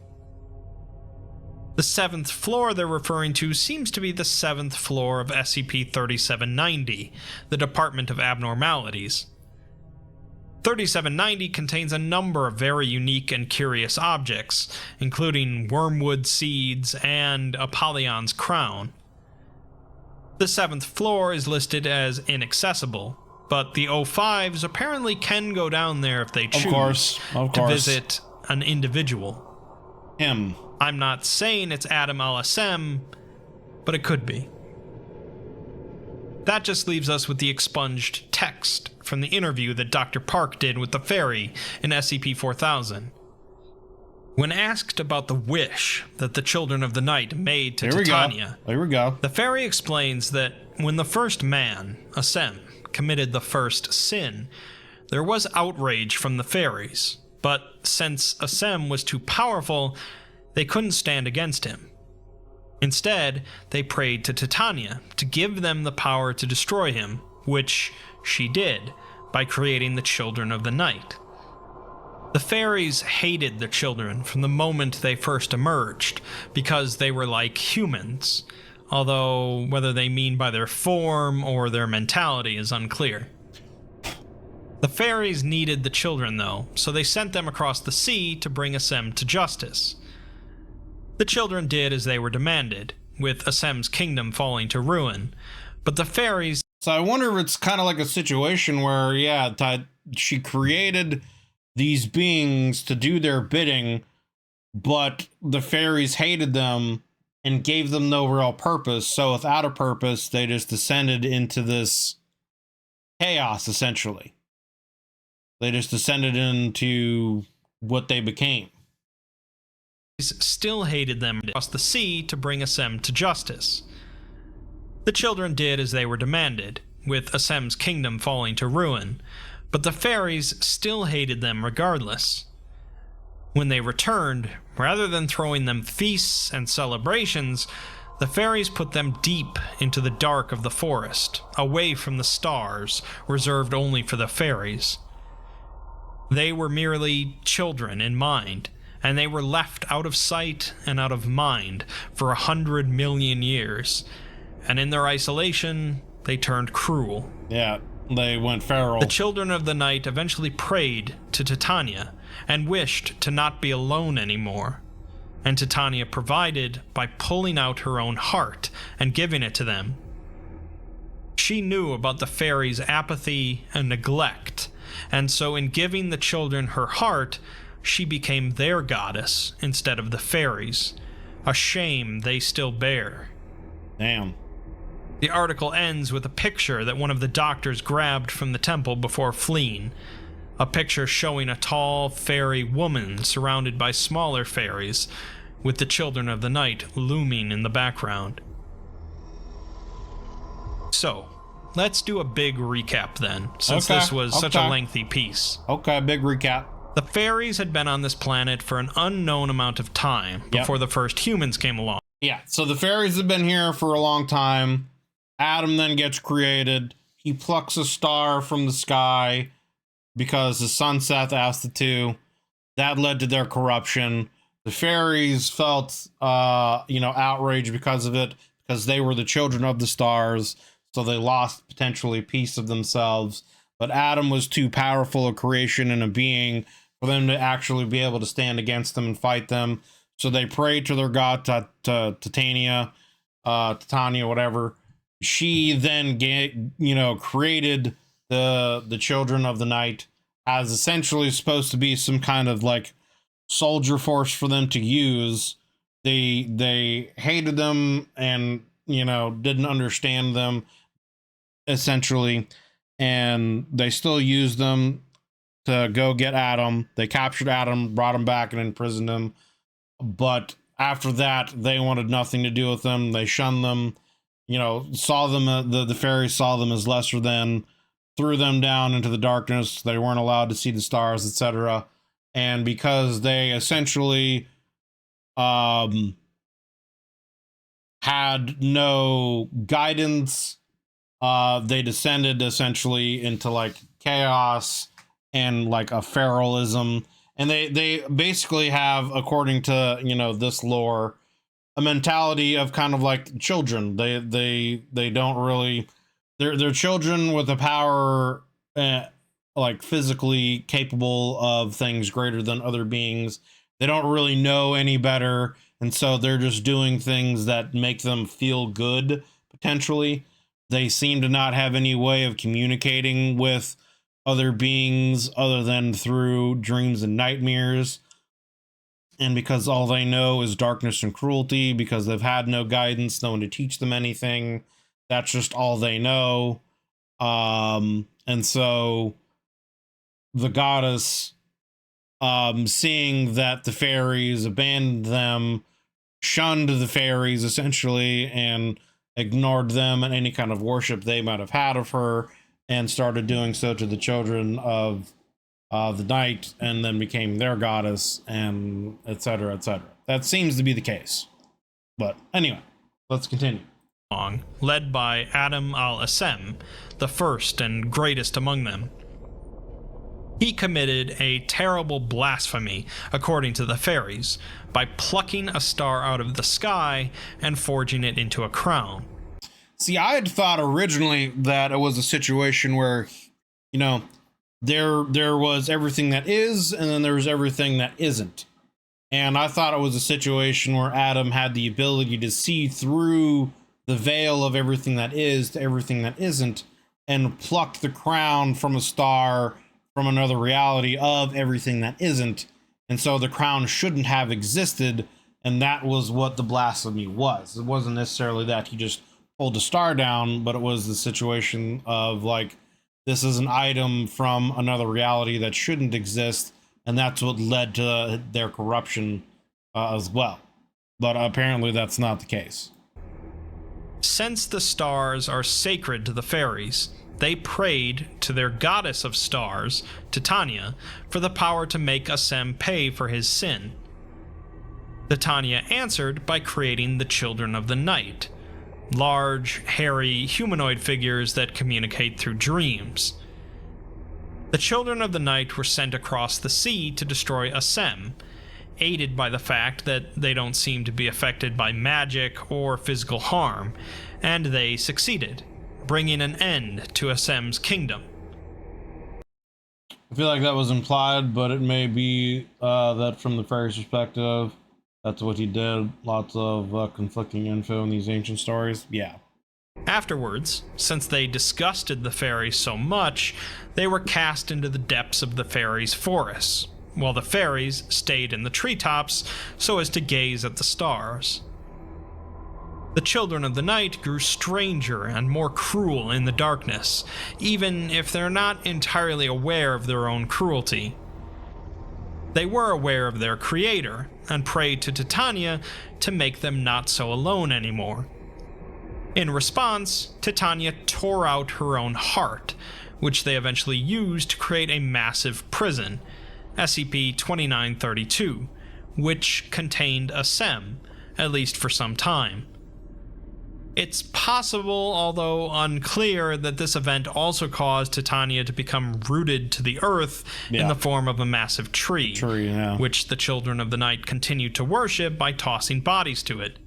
The 7th floor they're referring to seems to be the 7th floor of SCP-3790, the Department of Abnormalities. 3790 contains a number of very unique and curious objects, including wormwood seeds and Apollyon's crown. The 7th floor is listed as inaccessible, but the O5s apparently can go down there if they choose to visit an individual.
Him.
I'm not saying it's Adam LSM, but it could be. That just leaves us with the expunged text from the interview that Dr. Park did with the fairy in SCP-4000. When asked about the wish that the Children of the Night made to Titania, the fairy explains that when the first man, Assem, committed the first sin, there was outrage from the fairies, but since Assem was too powerful, they couldn't stand against him. Instead, they prayed to Titania to give them the power to destroy him, which she did by creating the Children of the Night. The fairies hated the children from the moment they first emerged because they were like humans, although whether they mean by their form or their mentality is unclear. The fairies needed the children though, so they sent them across the sea to bring Assem to justice. The children did as they were demanded, with Assem's kingdom falling to ruin, but the fairies...
So I wonder if it's kind of like a situation where, yeah, she created these beings to do their bidding, but the fairies hated them and gave them no real purpose, so without a purpose, they just descended into this chaos, essentially. They just descended into what they became.
Still hated them across the sea to bring Assem to justice. The children did as they were demanded, with Assem's kingdom falling to ruin, but the fairies still hated them regardless. When they returned, rather than throwing them feasts and celebrations, the fairies put them deep into the dark of the forest, away from the stars, reserved only for the fairies. They were merely children in mind, and they were left out of sight and out of mind for 100 million years, and in their isolation, they turned cruel.
Yeah, they went feral.
The Children of the Night eventually prayed to Titania and wished to not be alone anymore, and Titania provided by pulling out her own heart and giving it to them. She knew about the fairies' apathy and neglect, and so in giving the children her heart, she became their goddess instead of the fairies, a shame they still bear.
Damn.
The article ends with a picture that one of the doctors grabbed from the temple before fleeing, a picture showing a tall fairy woman surrounded by smaller fairies, with the Children of the Night looming in the background. So, let's do a big recap then, since this was such a lengthy piece.
Okay, big recap.
The fairies had been on this planet for an unknown amount of time before the first humans came along.
Yeah, so the fairies have been here for a long time. Adam then gets created. He plucks a star from the sky because his son Seth asked it to. That led to their corruption. The fairies felt, outrage because of it, because they were the children of the stars, so they lost potentially a piece of themselves. But Adam was too powerful a creation and a being for them to actually be able to stand against them and fight them. So they prayed to their god, Titania, whatever. She then, created the Children of the Night as essentially supposed to be some kind of like soldier force for them to use. They hated them and, didn't understand them, essentially. And they still used them to go get Adam. They captured Adam, brought him back, and imprisoned him. But after that, they wanted nothing to do with them. They shunned them, saw them, the fairies saw them as lesser than, threw them down into the darkness. They weren't allowed to see the stars, etc. And because they essentially had no guidance, they descended essentially into like chaos and like a feralism. And they basically have, according to, this lore, a mentality of kind of like children. They don't really, they're children with the power like physically capable of things greater than other beings. They don't really know any better, and so they're just doing things that make them feel good, potentially. They seem to not have any way of communicating with other beings other than through dreams and nightmares. And because all they know is darkness and cruelty, because they've had no guidance, no one to teach them anything, that's just all they know. And so the goddess, seeing that the fairies abandoned them, shunned the fairies essentially, and ignored them and any kind of worship they might have had of her, and started doing so to the children of the night, and then became their goddess, and etc., etc. That seems to be the case. But anyway, let's continue.
Led by Adam al-Assem, the first and greatest among them. He committed a terrible blasphemy, according to the fairies, by plucking a star out of the sky and forging it into a crown.
See, I had thought originally that it was a situation where, you know, there was everything that is, and then there was everything that isn't. And I thought it was a situation where Adam had the ability to see through the veil of everything that is to everything that isn't, and pluck the crown from a star from another reality of everything that isn't. And so the crown shouldn't have existed, and that was what the blasphemy was. It wasn't necessarily that he just pulled a star down, but it was the situation of, like, this is an item from another reality that shouldn't exist, and that's what led to their corruption as well. But apparently that's not the case.
Since the stars are sacred to the fairies, they prayed to their goddess of stars, Titania, for the power to make Assem pay for his sin. Titania answered by creating the Children of the Night, large, hairy, humanoid figures that communicate through dreams. The Children of the Night were sent across the sea to destroy Assem, aided by the fact that they don't seem to be affected by magic or physical harm, and they succeeded, bringing an end to Assem's kingdom.
I feel like that was implied, but it may be that from the fairy's perspective, that's what he did. Lots of conflicting info in these ancient stories. Yeah.
Afterwards, since they disgusted the fairies so much, they were cast into the depths of the fairies' forests, while the fairies stayed in the treetops so as to gaze at the stars. The Children of the Night grew stranger and more cruel in the darkness, even if they're not entirely aware of their own cruelty. They were aware of their creator, and prayed to Titania to make them not so alone anymore. In response, Titania tore out her own heart, which they eventually used to create a massive prison, SCP-6932, which contained Assem, at least for some time. It's possible, although unclear, that this event also caused Titania to become rooted to the earth in the form of a massive tree, which the Children of the Night continued to worship by tossing bodies to it.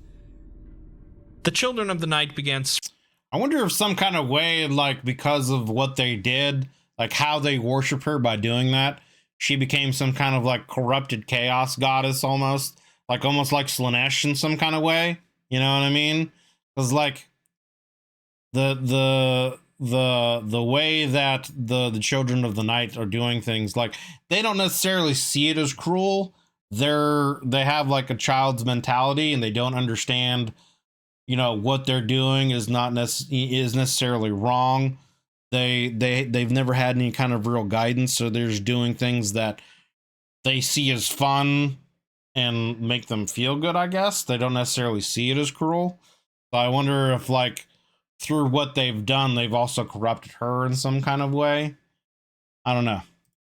The Children of the Night began...
I wonder if some kind of way, like, because of what they did, like how they worship her by doing that, she became some kind of, like, corrupted chaos goddess almost like Slanesh in some kind of way. You know what I mean? Because, like, the way that the Children of the Night are doing things, like, they don't necessarily see it as cruel. They have, like, a child's mentality, and they don't understand, you know, what they're doing is not necessarily wrong. They've never had any kind of real guidance, so they're just doing things that they see as fun and make them feel good, I guess. They don't necessarily see it as cruel. So I wonder if, like, through what they've done, they've also corrupted her in some kind of way. I don't know.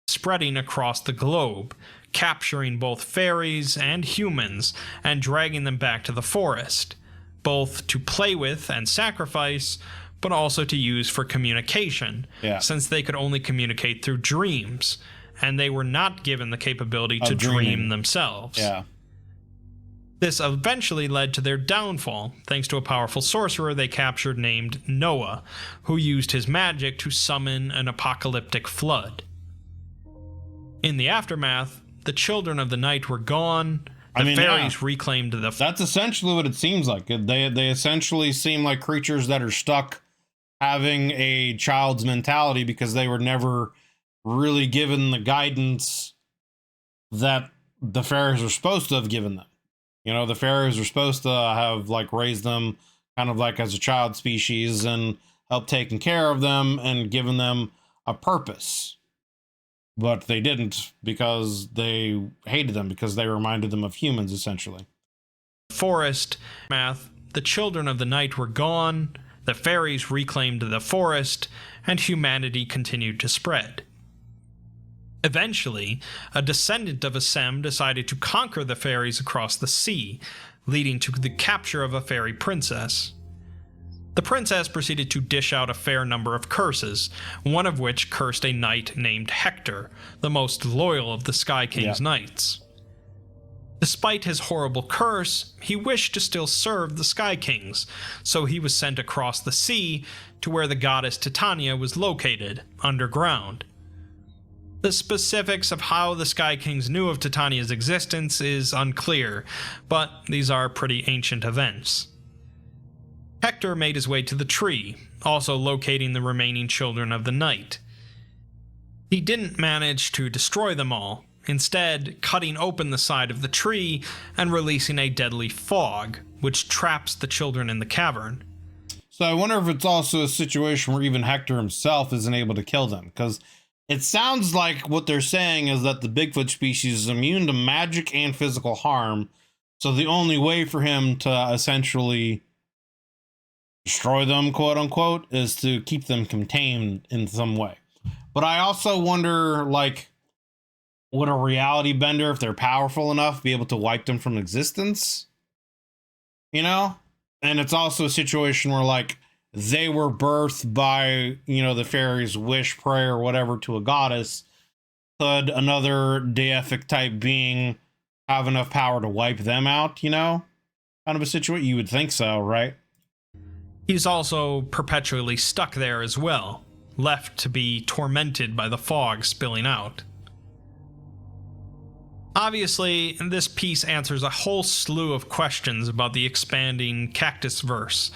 Spreading across the globe, capturing both fairies and humans, and dragging them back to the forest, both to play with and sacrifice, but also to use for communication, since they could only communicate through dreams, and they were not given the capability to dream themselves.
Yeah.
This eventually led to their downfall, thanks to a powerful sorcerer they captured named Noah, who used his magic to summon an apocalyptic flood. In the aftermath, the children of the night were gone. The fairies reclaimed the...
That's essentially what it seems like. They essentially seem like creatures that are stuck having a child's mentality because they were never really given the guidance that the fairies are supposed to have given them. You know, the fairies are supposed to have like raised them kind of like as a child species and help taking care of them and given them a purpose. But they didn't, because they hated them, because they reminded them of humans, essentially.
Forest math, the children of the night were gone, the fairies reclaimed the forest, and humanity continued to spread. Eventually, a descendant of Assem decided to conquer the fairies across the sea, leading to the capture of a fairy princess. The princess proceeded to dish out a fair number of curses, one of which cursed a knight named Hector, the most loyal of the Sky King's knights. Despite his horrible curse, he wished to still serve the Sky Kings, so he was sent across the sea to where the goddess Titania was located, underground. The specifics of how the Sky Kings knew of Titania's existence is unclear, but these are pretty ancient events. Hector made his way to the tree, also locating the remaining children of the night. He didn't manage to destroy them all, instead cutting open the side of the tree and releasing a deadly fog, which traps the children in the cavern.
So I wonder if it's also a situation where even Hector himself isn't able to kill them, because it sounds like what they're saying is that the Bigfoot species is immune to magic and physical harm, so the only way for him to essentially destroy them, quote unquote, is to keep them contained in some way. But I also wonder, like, would a reality bender, if they're powerful enough, be able to wipe them from existence? You know? And it's also a situation where, like, they were birthed by, you know, the fairies' wish, prayer, or whatever to a goddess. Could another deific type being have enough power to wipe them out, you know? Kind of a situation. You would think so, right?
He's also perpetually stuck there as well, left to be tormented by the fog spilling out. Obviously, this piece answers a whole slew of questions about the expanding Cactus verse,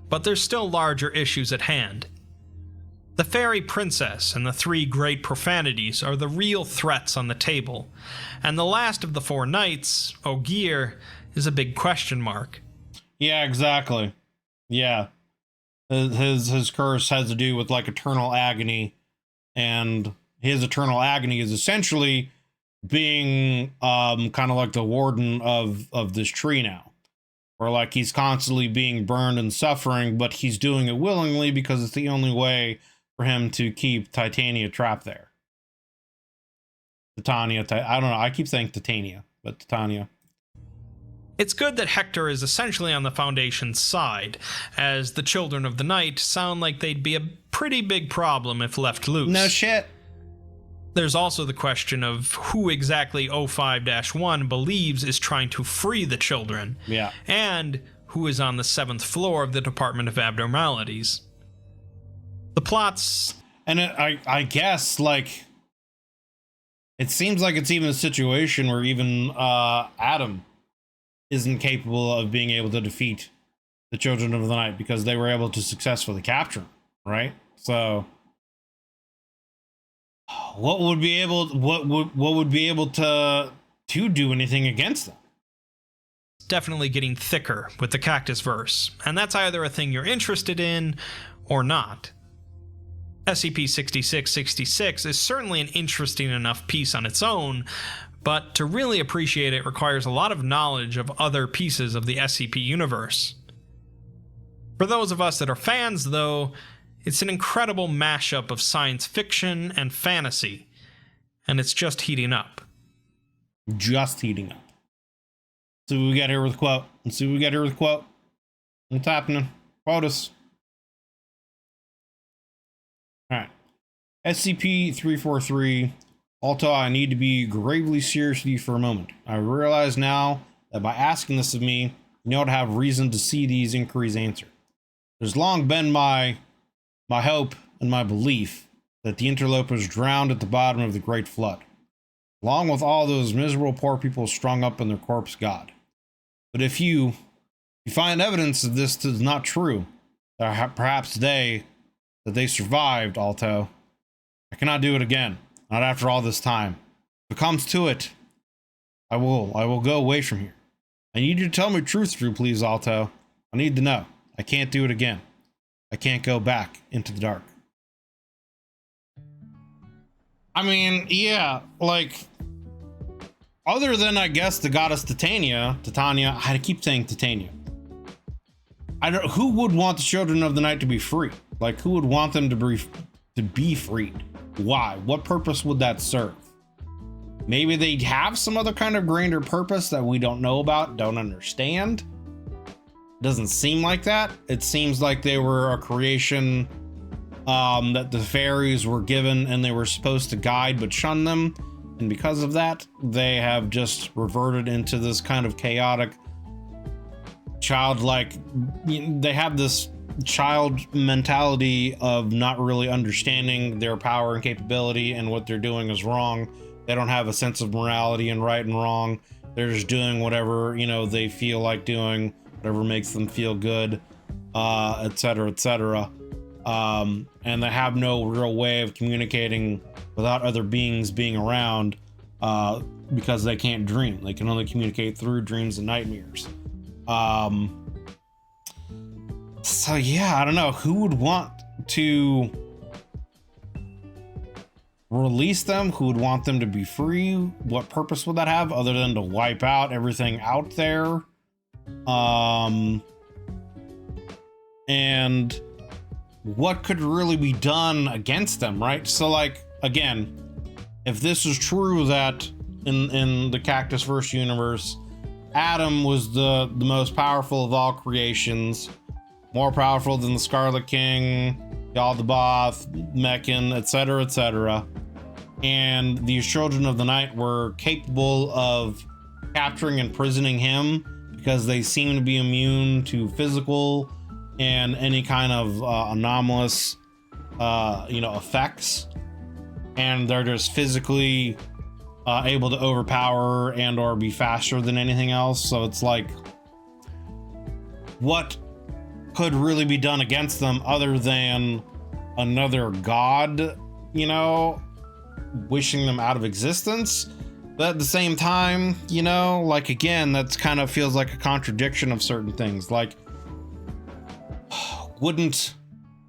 but there's still larger issues at hand. The fairy princess and the three great profanities are the real threats on the table, and the last of the four knights, Ogier, is a big question mark.
Yeah, exactly. Yeah. His curse has to do with, like, eternal agony, and his eternal agony is essentially being kind of like the warden of this tree now, where, like, he's constantly being burned and suffering, but he's doing it willingly because it's the only way for him to keep Titania trapped there. Titania, I don't know, I keep saying Titania, but Titania.
It's good that Hector is essentially on the Foundation's side, as the children of the night sound like they'd be a pretty big problem if left loose.
No shit.
There's also the question of who exactly 05-1 believes is trying to free the children.
Yeah.
And who is on the 7th floor of the Department of Abnormalities. The plots...
And I guess, like, it seems like it's even a situation where even Adam isn't capable of being able to defeat the Children of the Night because they were able to successfully capture him, right? So what would be able to do anything against them?
Definitely getting thicker with the Cactus verse, and that's either a thing you're interested in or not. SCP-6666 is certainly an interesting enough piece on its own, but to really appreciate it requires a lot of knowledge of other pieces of the SCP universe. For those of us that are fans, though, it's an incredible mashup of science fiction and fantasy, and it's just heating up.
Just heating up. See what we got here with a quote. Let's see what we got here with a quote. What's happening? Quote us. Alright. SCP-343. Alto, I need to be gravely serious with you for a moment. I realize now that by asking this of me, you ought to have reason to see these inquiries answered. There's long been my hope and my belief that the interlopers drowned at the bottom of the Great Flood. along with all those miserable poor people strung up in their corpse god. But if you find evidence that this is not true, that perhaps that they survived, Alto, I cannot do it again. Not after all this time. If it comes to it, I will go away from here. I need you to tell me the truth, please, Alto. I need to know. I can't do it again. I can't go back into the dark. I mean, yeah, like, other than, I guess, the goddess Titania, I keep saying Titania. Who would want the children of the night to be free? Like, who would want them to be freed? Why? What purpose would that serve? Maybe they'd have some other kind of grander purpose that we don't know about, don't understand. Doesn't seem like that. It seems like they were a creation that the fairies were given and they were supposed to guide but shun them. And because of that, they have just reverted into this kind of chaotic, childlike, they have this child mentality of not really understanding their power and capability, and what they're doing is wrong. They don't have a sense of morality and right and wrong. They're just doing whatever, they feel like doing, whatever makes them feel good, etc., etc. And they have no real way of communicating without other beings being around, because they can't dream. They can only communicate through dreams and nightmares. So yeah, I don't know who would want to release them, who would want them to be free. What purpose would that have other than to wipe out everything out there? And what could really be done against them, right? So, like, again, if this is true that in the Cactus Verse universe, Adam was the most powerful of all creations, more powerful than the Scarlet King, Yaldabaoth, Meccan, etc., etc. And these children of the night were capable of capturing and imprisoning him because they seem to be immune to physical and any kind of anomalous, effects. And they're just physically able to overpower and or be faster than anything else. So it's like, what could really be done against them other than another god, wishing them out of existence? But at the same time, like, again, that's kind of feels like a contradiction of certain things. Like, wouldn't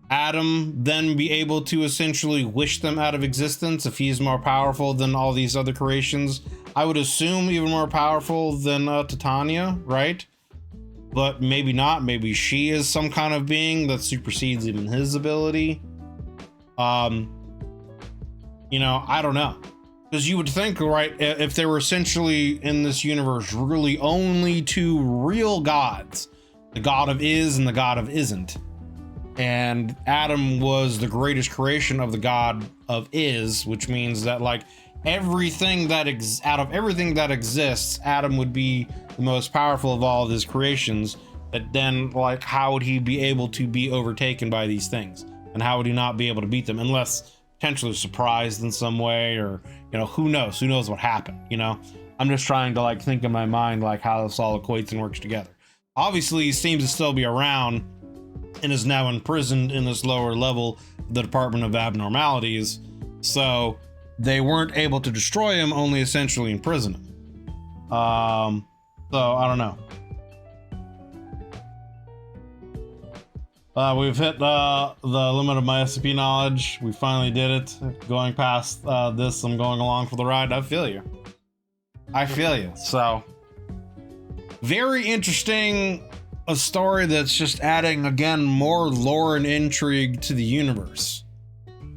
Adam then be able to essentially wish them out of existence if he's more powerful than all these other creations? I would assume even more powerful than Titania, right? But maybe not. Maybe she is some kind of being that supersedes even his ability. I don't know. Because you would think, right, if there were essentially in this universe really only two real gods, the god of is and the god of isn't, and Adam was the greatest creation of the god of is, which means that, like, everything that out of everything that exists, Adam would be the most powerful of all of his creations. But then, like, how would he be able to be overtaken by these things? And how would he not be able to beat them unless potentially surprised in some way, or, who knows what happened? I'm just trying to, like, think in my mind, like, how this all equates and works together. Obviously, he seems to still be around and is now imprisoned in this lower level of the Department of Abnormalities. So they weren't able to destroy him, only essentially imprison him. So I don't know. We've hit the limit of my SCP knowledge. We finally did it. Going past this, I'm going along for the ride. I feel you. So, very interesting. A story that's just adding, again, more lore and intrigue to the universe.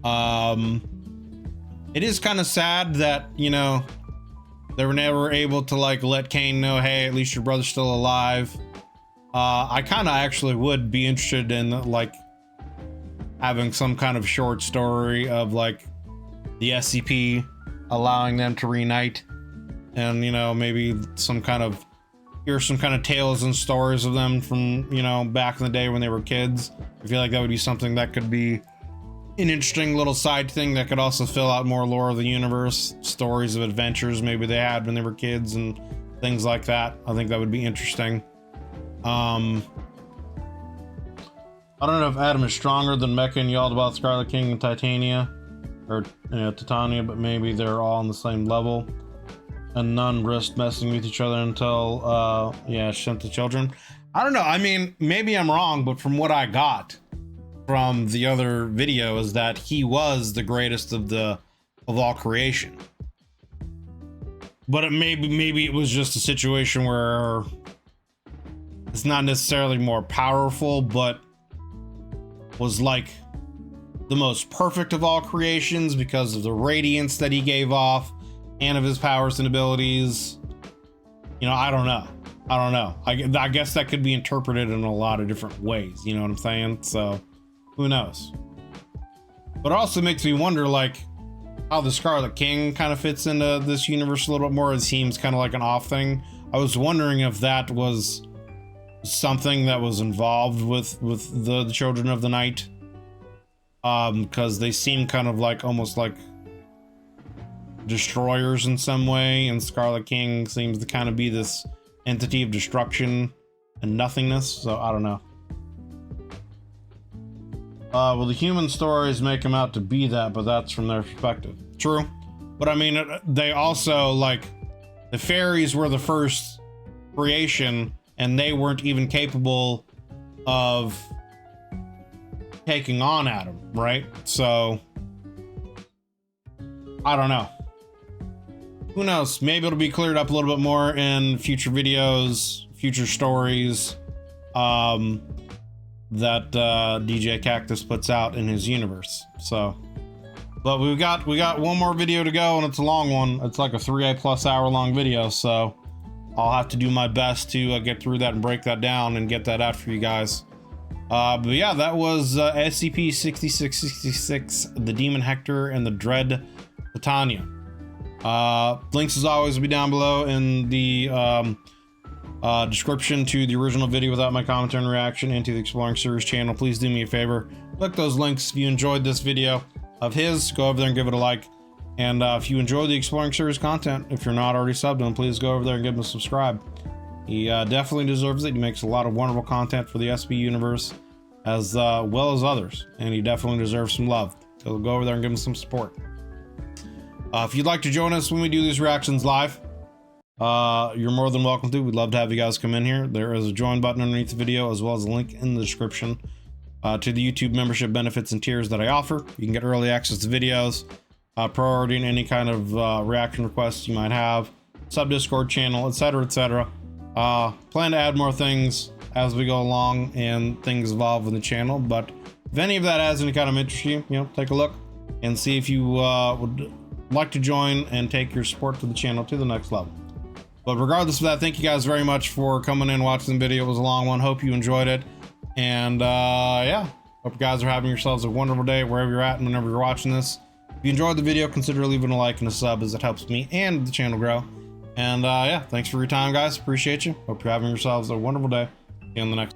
It is kind of sad that, they were never able to, like, let Kane know, hey, at least your brother's still alive. I kind of actually would be interested in, like, having some kind of short story of, like, the SCP allowing them to reunite, and, maybe some kind of tales and stories of them from, back in the day when they were kids. I feel like that would be something that could be an interesting little side thing that could also fill out more lore of the universe, stories of adventures maybe they had when they were kids and things like that. I think that would be interesting. I don't know if Adam is stronger than Mecha and yelled about Scarlet King and Titania, or Titania, but maybe they're all on the same level. And none risked messing with each other until, yeah, sent the children. I don't know. I mean, maybe I'm wrong, but from what I got from the other video is that he was the greatest of all creation. But maybe it was just a situation where it's not necessarily more powerful, but was like the most perfect of all creations because of the radiance that he gave off and of his powers and abilities. You know, I don't know. I guess that could be interpreted in a lot of different ways. You know what I'm saying? So who knows? But it also makes me wonder, like, how the Scarlet King kind of fits into this universe a little bit more. It seems kind of like an off thing. I was wondering if that was something that was involved with the Children of the Night, because they seem kind of like almost like destroyers in some way, and Scarlet King seems to kind of be this entity of destruction and nothingness. So I don't know. Well, the human stories make him out to be that, but that's from their perspective. True. But I mean, they also, like, the fairies were the first creation, and they weren't even capable of taking on Adam, right? So I don't know. Who knows? Maybe it'll be cleared up a little bit more in future videos, future stories, that DJ Cactus puts out in his universe. So, but we got one more video to go, and it's a long one. It's like a 3+ hour long video, so I'll have to do my best to get through that and break that down and get that out for you guys. But yeah, that was SCP-6666, the Demon Hector, and the Dread Titania. Links as always will be down below in the description to the original video without my commentary and reaction, and to the Exploring Series channel. Please do me a favor, click those links. If you enjoyed this video of his, go over there and give it a like. And if you enjoy the Exploring Series content, if you're not already subbed to him, please go over there and give him a subscribe. He definitely deserves it. He makes a lot of wonderful content for the SB universe, as well as others, and he definitely deserves some love. So go over there and give him some support. If you'd like to join us when we do these reactions live, you're more than welcome to. We'd love to have you guys come in here. There is a join button underneath the video, as well as a link in the description to the YouTube membership benefits and tiers that I offer. You can get early access to videos, priority in any kind of reaction requests you might have, sub Discord channel, etc., etc. Plan to add more things as we go along and things evolve in the channel. But if any of that has any kind of interest you, take a look and see if you would like to join and take your support to the channel to the next level. But regardless of that, thank you guys very much for coming in and watching the video. It was a long one. Hope you enjoyed it. And yeah, hope you guys are having yourselves a wonderful day wherever you're at and whenever you're watching this. If you enjoyed the video, consider leaving a like and a sub, as it helps me and the channel grow. And yeah, thanks for your time, guys. Appreciate you. Hope you're having yourselves a wonderful day. See you on the next